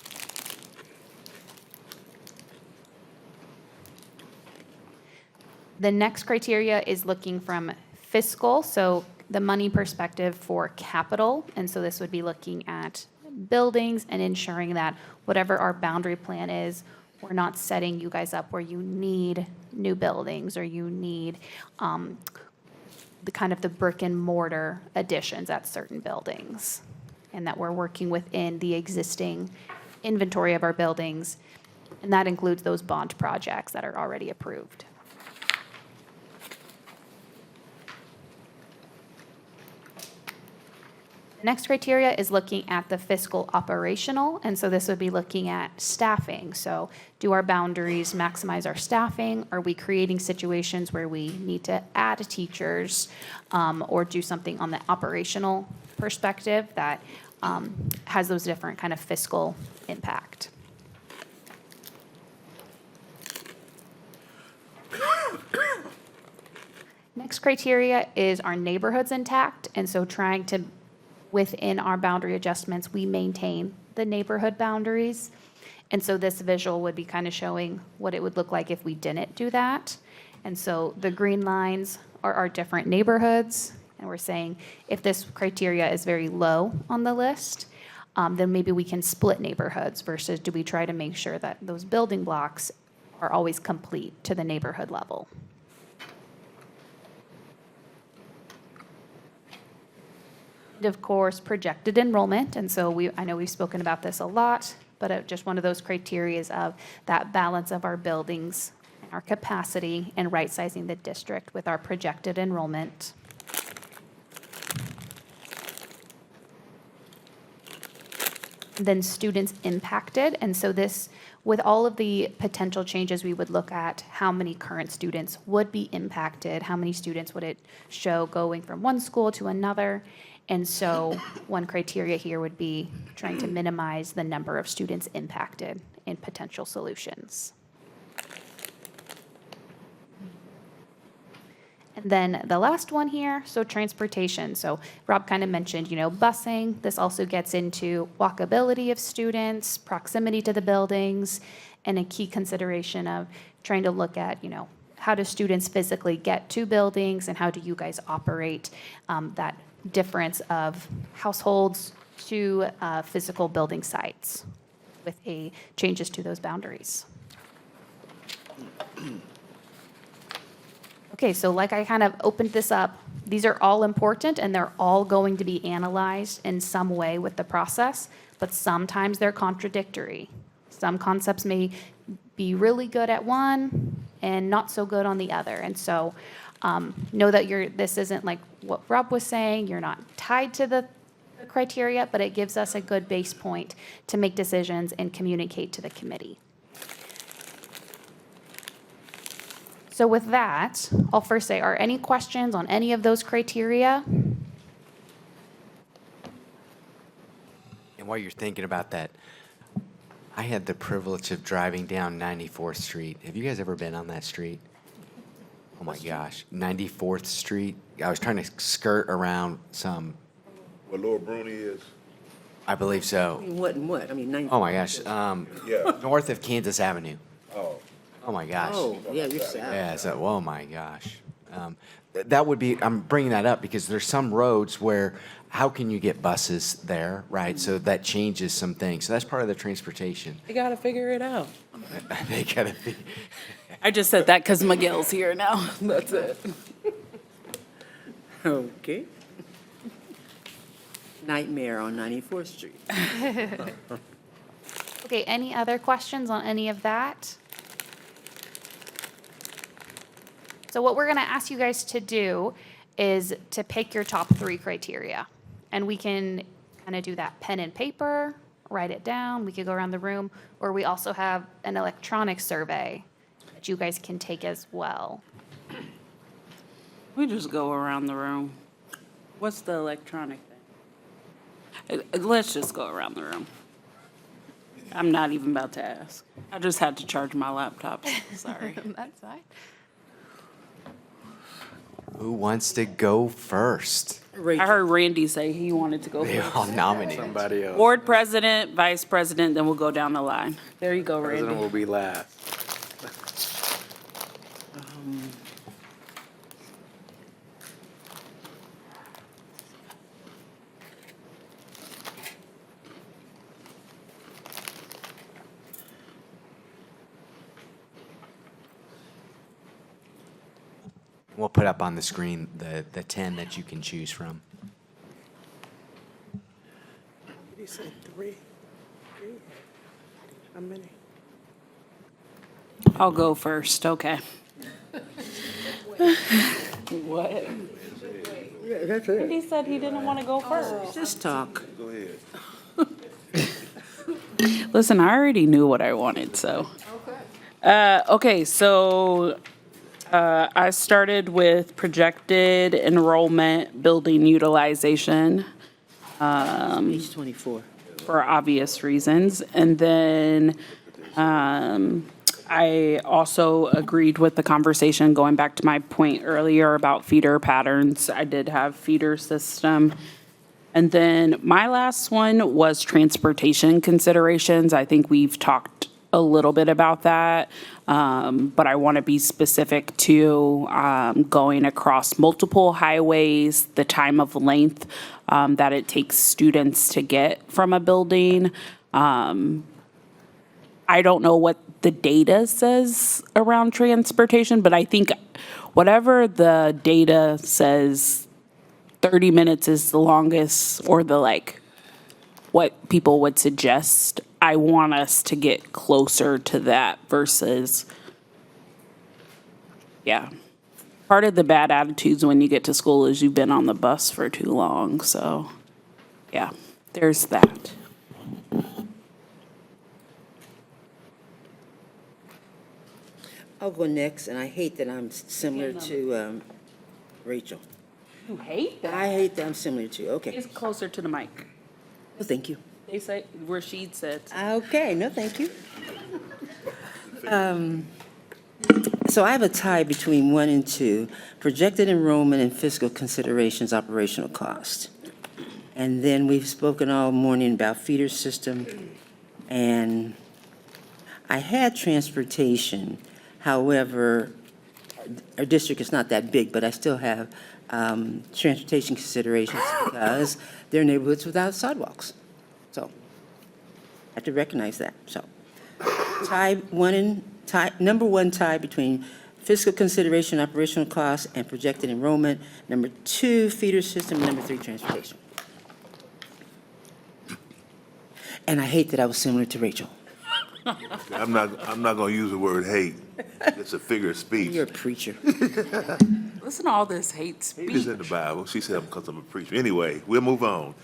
The next criteria is looking from fiscal, so the money perspective for capital. And so this would be looking at buildings and ensuring that whatever our boundary plan is, we're not setting you guys up where you need new buildings or you need the kind of the brick and mortar additions at certain buildings. And that we're working within the existing inventory of our buildings. And that includes those bond projects that are already approved. The next criteria is looking at the fiscal operational, and so this would be looking at staffing. So do our boundaries maximize our staffing? Are we creating situations where we need to add teachers or do something on the operational perspective that has those different kind of fiscal impact? Next criteria is our neighborhoods intact, and so trying to, within our boundary adjustments, we maintain the neighborhood boundaries. And so this visual would be kind of showing what it would look like if we didn't do that. And so the green lines are our different neighborhoods, and we're saying if this criteria is very low on the list, then maybe we can split neighborhoods versus do we try to make sure that those building blocks are always complete to the neighborhood level. And of course, projected enrollment, and so I know we've spoken about this a lot, but just one of those criterias of that balance of our buildings, our capacity, and right-sizing the district with our projected enrollment. Then students impacted, and so this, with all of the potential changes, we would look at how many current students would be impacted, how many students would it show going from one school to another. And so one criteria here would be trying to minimize the number of students impacted in potential solutions. And then the last one here, so transportation. So Rob kind of mentioned, busing. This also gets into walkability of students, proximity to the buildings, and a key consideration of trying to look at, how do students physically get to buildings and how do you guys operate that difference of households to physical building sites with changes to those boundaries. Okay, so like I kind of opened this up, these are all important and they're all going to be analyzed in some way with the process, but sometimes they're contradictory. Some concepts may be really good at one and not so good on the other. And so know that this isn't like what Rob was saying, you're not tied to the criteria, but it gives us a good base point to make decisions and communicate to the committee. So with that, I'll first say, are any questions on any of those criteria? And while you're thinking about that, I had the privilege of driving down 94th Street. Have you guys ever been on that street? Oh my gosh, 94th Street. I was trying to skirt around some, Where Laura Bruni is? I believe so. What and what? I mean, 90. Oh my gosh, Yeah. north of Kansas Avenue. Oh. Oh my gosh. Oh, yeah, you're south. Yeah, so, oh my gosh. That would be, I'm bringing that up because there's some roads where, how can you get buses there, right? So that changes some things. So that's part of the transportation. You gotta figure it out. They gotta be. I just said that because Miguel's here now. That's it. Okay. Nightmare on 94th Street. Okay, any other questions on any of that? So what we're going to ask you guys to do is to pick your top 3 criteria. And we can kind of do that pen and paper, write it down. We could go around the room, or we also have an electronic survey that you guys can take as well. We just go around the room. What's the electronic thing? Let's just go around the room. I'm not even about to ask. I just had to charge my laptop. Sorry. That's fine. Who wants to go first? I heard Randy say he wanted to go They first. all nominate. Somebody else. Board president, vice president, then we'll go down the line. There you go, President Randy. will be last. We'll put up on the screen the 10 that you can choose from. You said 3. How many? I'll go first, okay. What? That's it. He said he didn't want to go first. Just talk. Go ahead. Listen, I already knew what I wanted, so. Okay, so I started with projected enrollment, building utilization Page 24. for obvious reasons. And then I also agreed with the conversation, going back to my point earlier about feeder patterns. I did have feeder system. And then my last one was transportation considerations. I think we've talked a little bit about that, but I want to be specific to going across multiple highways, the time of length that it takes students to get from a building. I don't know what the data says around transportation, but I think whatever the data says, 30 minutes is the longest, or the what people would suggest. I want us to get closer to that versus, yeah. Part of the bad attitudes when you get to school is you've been on the bus for too long, so, yeah, there's that. I'll go next, and I hate that I'm similar to Rachel. You hate that? I hate that I'm similar to you. Okay. It's closer to the mic. Well, thank you. They say, Rashid said. Okay, no, thank you. So I have a tie between 1 and 2, projected enrollment and fiscal considerations, operational cost. And then we've spoken all morning about feeder system, and I had transportation. However, our district is not that big, but I still have transportation considerations because there are neighborhoods without sidewalks. So I have to recognize that. So number 1 tie between fiscal consideration, operational costs, and projected enrollment. Number 2, feeder system. Number 3, transportation. And I hate that I was similar to Rachel. I'm not gonna use the word hate. It's a figure of speech. You're a preacher. Listen to all this hate Hate speech. is in the Bible. She said because I'm a preacher. Anyway, we'll move on.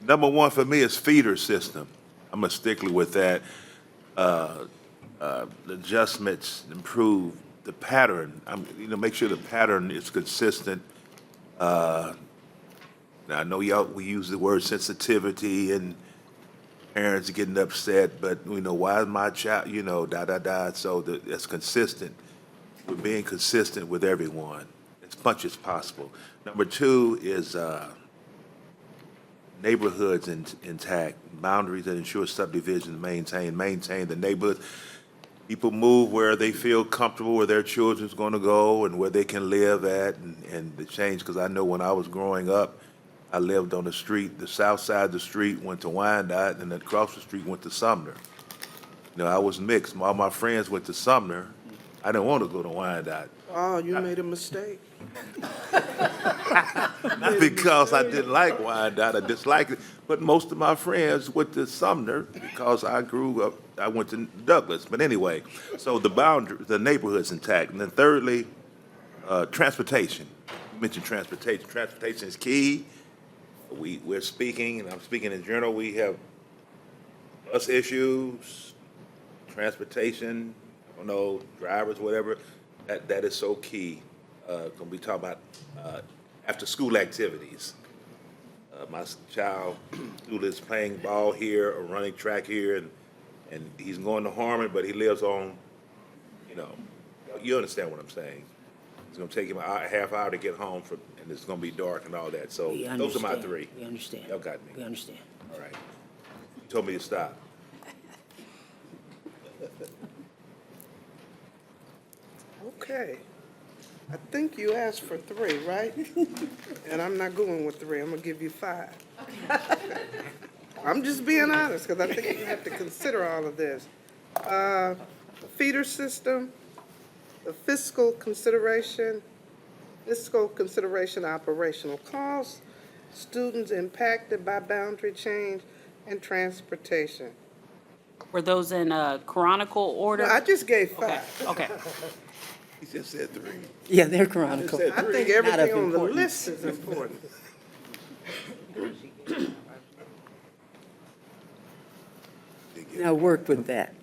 Number 1 for me is feeder system. I'm a stickler with that. The adjustments improve the pattern. Make sure the pattern is consistent. Now, I know we use the word sensitivity and parents getting upset, but why is my child, so that it's consistent. We're being consistent with everyone as much as possible. Number 2 is neighborhoods intact, boundaries that ensure subdivision maintain the neighborhood. People move where they feel comfortable, where their children's going to go and where they can live at, and the change, because I know when I was growing up, I lived on the street, the south side of the street went to Wyandotte, and across the street went to Sumner. I was mixed. All my friends went to Sumner. I didn't want to go to Wyandotte. Oh, you made a mistake. Not because I didn't like Wyandotte, I disliked it, but most of my friends went to Sumner because I grew up, I went to Douglas. But anyway, so the neighborhood's intact. And then thirdly, transportation. You mentioned transportation. Transportation is key. We're speaking, and I'm speaking in general, we have bus issues, transportation, drivers, whatever. That is so key. When we talk about after-school activities. My child who is playing ball here or running track here, and he's going to Harmon, but he lives on, you understand what I'm saying. It's going to take him a half hour to get home, and it's going to be dark and all that. So those are my 3. We understand. Y'all got me. We understand. All right. You told me to stop. Okay. I think you asked for 3, right? And I'm not going with 3. I'm gonna give you 5. I'm just being honest, because I think you have to consider all of this. Feeder system, the fiscal consideration, operational costs, students impacted by boundary change, and transportation. Were those in chronicle order? No, I just gave 5. Okay. He just said 3. Yeah, they're Chronicle. I think everything on the list is important. Now work with that.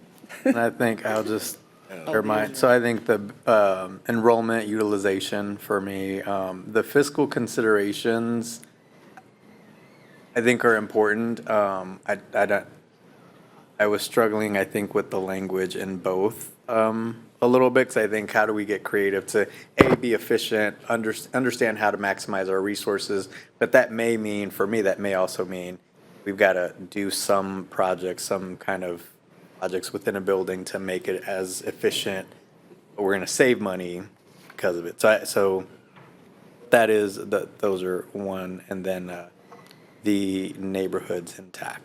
And I think I'll just share mine. So I think the enrollment utilization for me, the fiscal considerations, I think are important. I was struggling, I think, with the language in both a little bit, because I think how do we get creative to, A, be efficient, understand how to maximize our resources, but that may mean, for me, that may also mean we've got to do some projects, some kind of projects within a building to make it as efficient, but we're going to save money because of it. So that is, those are one, and then the neighborhoods intact.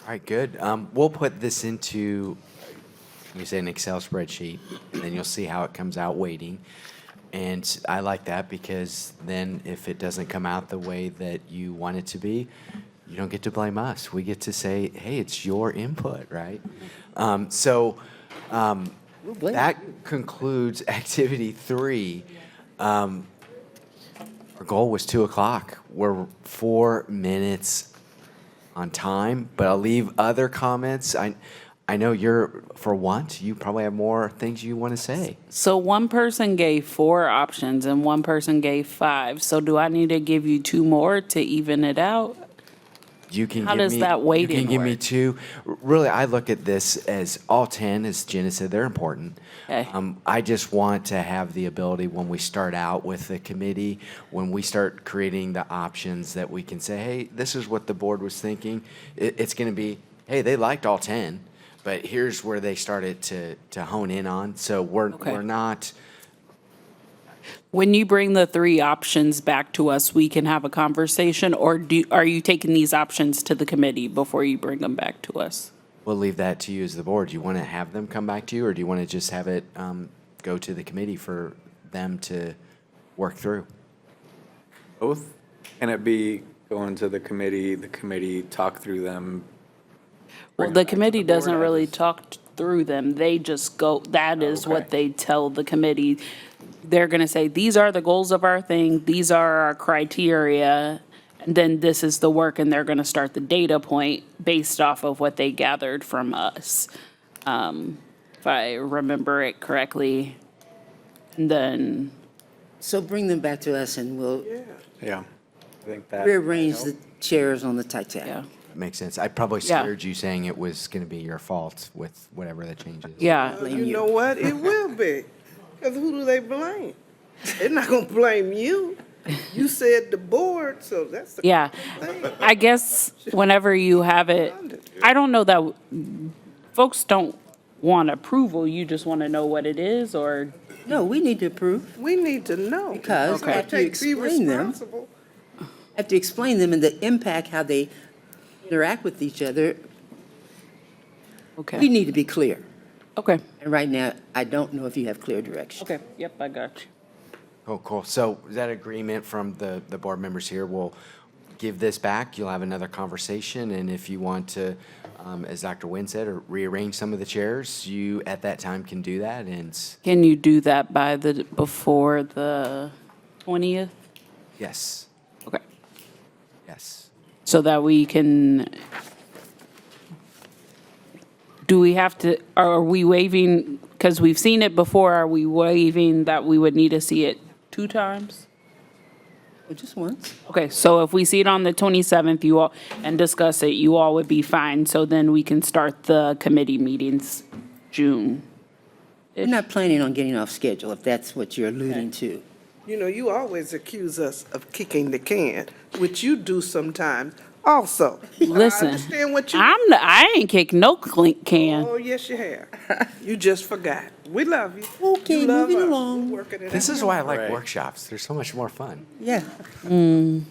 All right, good. We'll put this into, you say, an Excel spreadsheet, and then you'll see how it comes out weighting. And I like that because then if it doesn't come out the way that you want it to be, you don't get to blame us. We get to say, hey, it's your input, right? That concludes activity 3. Our goal was 2:00. We're 4 minutes on time, but I'll leave other comments. I know you're, for once, you probably have more things you want to say. So one person gave 4 options and one person gave 5. So do I need to give you 2 more to even it out? You can How give does me, that you weighting can give me work? 2. Really, I look at this as all 10, as Jenna said, they're important. Okay. I just want to have the ability when we start out with the committee, when we start creating the options, that we can say, hey, this is what the board was thinking. It's going to be, hey, they liked all 10, but here's where they started to hone in on. So we're not. When you bring the 3 options back to us, we can have a conversation, or are you taking these options to the committee before you bring them back to us? We'll leave that to you as the board. Do you want to have them come back to you, or do you want to just have it go to the committee for them to work through? Both? Can it be going to the committee talk through them? Well, the committee doesn't really talk through them. They just go, that is what Okay. they tell the committee. They're going to say, these are the goals of our thing, these are our criteria, and then this is the work, and they're going to start the data point based off of what they gathered from us. If I remember it correctly. And then, So bring them back to us and we'll Yeah, I think that. rearrange the chairs on the Titanic. yeah, Makes sense. I probably Yeah. scared you saying it was going to be your fault with whatever the changes. yeah. You know what? It will be. Because who do they blame? They're not going to blame you. You said the board, so that's the Yeah, thing. I guess whenever you have it, I don't know that folks don't want approval, you just want to know what it is, or, No, we need to approve. We need to know. Because Okay. after you Take- be explain them, responsible. have to explain them and the impact, how they interact with each other, we okay, need to be clear. okay, And right now, I don't know if you have clear direction. okay, yep, I got you. Oh, cool. So is that agreement from the board members here? We'll give this back. You'll have another conversation. And if you want to, as Dr. Nguyen said, or rearrange some of the chairs, you at that time can do that. And Can you do that before the 20th? yes, Okay, yes. so that we can, do we have to, are we waiving, because we've seen it before, are we waiving that we would need to see it 2 times? Well, just once. Okay, so if we see it on the 27th, you all, and discuss it, you all would be fine, so then we can start the committee meetings June. We're not planning on getting off schedule, if that's what you're alluding to. You know, you always accuse us of kicking the can, which you do sometimes also. Listen, I understand what you. I ain't kicked no can. Oh, yes, you have. You just forgot. We love you. Okay, You love moving us. along. We're working it This out. is why I like Right. workshops. They're so much more fun. Yeah. Why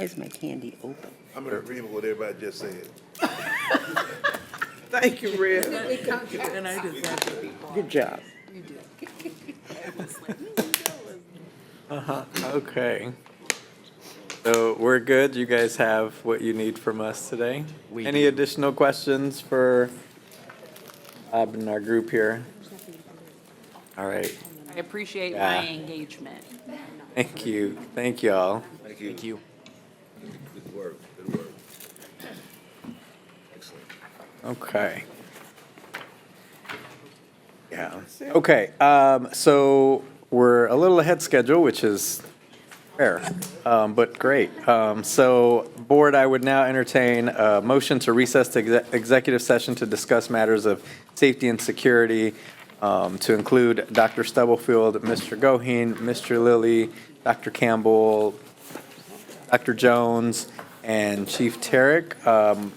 is my candy open? I'm in agreement with what everybody just said. Thank you, Red. Good job. Okay. So we're good? You guys have what you need from us today? We Any do. additional questions for Bob and our group here? All right. I appreciate Yeah. my engagement. Thank you. Thank you all. Thank you. Good work, good work. Excellent. Okay. Yeah. Okay, so we're a little ahead schedule, which is fair, but great. So, Board, I would now entertain a motion to recess to executive session to discuss matters of safety and security, to include Dr. Stubblefield, Mr. Goheen, Mr. Lilly, Dr. Campbell, Dr. Jones, and Chief Tarek,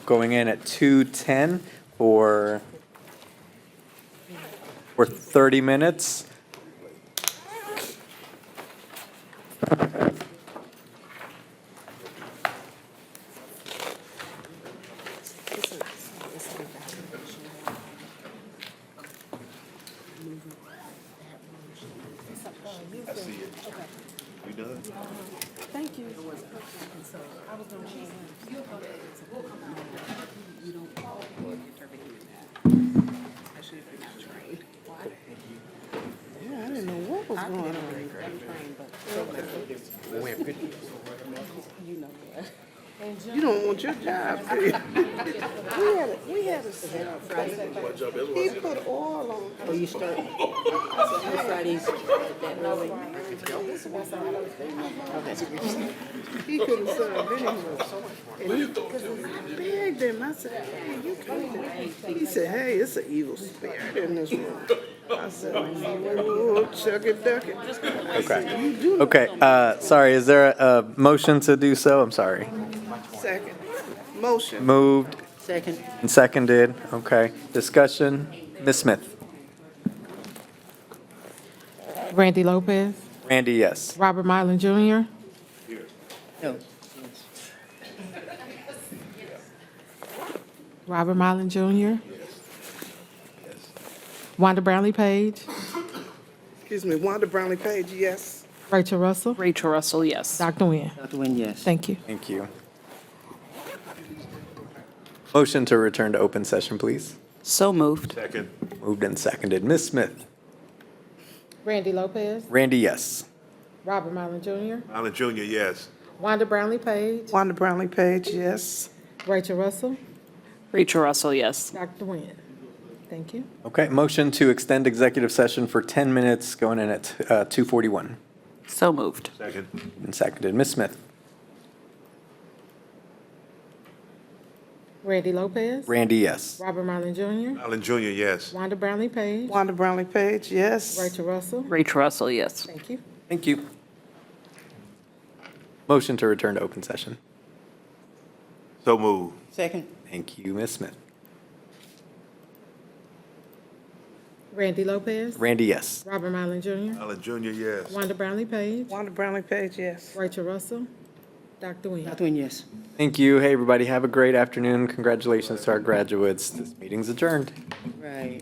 going in at 2:10 for 30 minutes. Yeah, I didn't know what was going on. You don't want your job, do you? We had a setup. He put oil on. Oh, you start, you start these that early? He couldn't serve anymore. And he begged him. I said, hey, you can't. He said, hey, it's an evil spirit in this room. I said, oh, chuck it, duck it. Okay. You do. Okay, sorry, is there a motion to do so? I'm sorry. Second. Motion. Moved Second. and seconded, okay. Discussion, Ms. Smith. Randy Lopez, Randy, yes. Robert Mylan Jr., No. Robert Mylan Jr., Wanda Brownlee Page, Excuse me, Wanda Brownlee Page, yes. Rachel Russell, Rachel Russell, yes. Dr. Nguyen. Dr. Nguyen, yes. Thank you. Thank you. Motion to return to open session, please. So moved. Second. Moved and seconded. Ms. Smith. Randy Lopez, Randy, yes. Robert Mylan Jr., Allen Junior, yes. Wanda Brownlee Page, Wanda Brownlee Page, yes. Rachel Russell, Rachel Russell, yes. Dr. Nguyen. Thank you. Okay, motion to extend executive session for 10 minutes, going in at 2:41. So moved. Second. And seconded. Ms. Smith. Randy Lopez, Randy, yes. Robert Mylan Jr., Allen Junior, yes. Wanda Brownlee Page, Wanda Brownlee Page, yes. Rachel Russell. Rachel Russell, yes. Thank you. Thank you. Motion to return to open session. So moved. Second. Thank you, Ms. Smith. Randy Lopez, Randy, yes. Robert Mylan Jr., Allen Junior, yes. Wanda Brownlee Page, Wanda Brownlee Page, yes. Rachel Russell, Dr. Nguyen. Dr. Nguyen, yes. Thank you. Hey, everybody, have a great afternoon. Congratulations to our graduates. This meeting's adjourned. Right.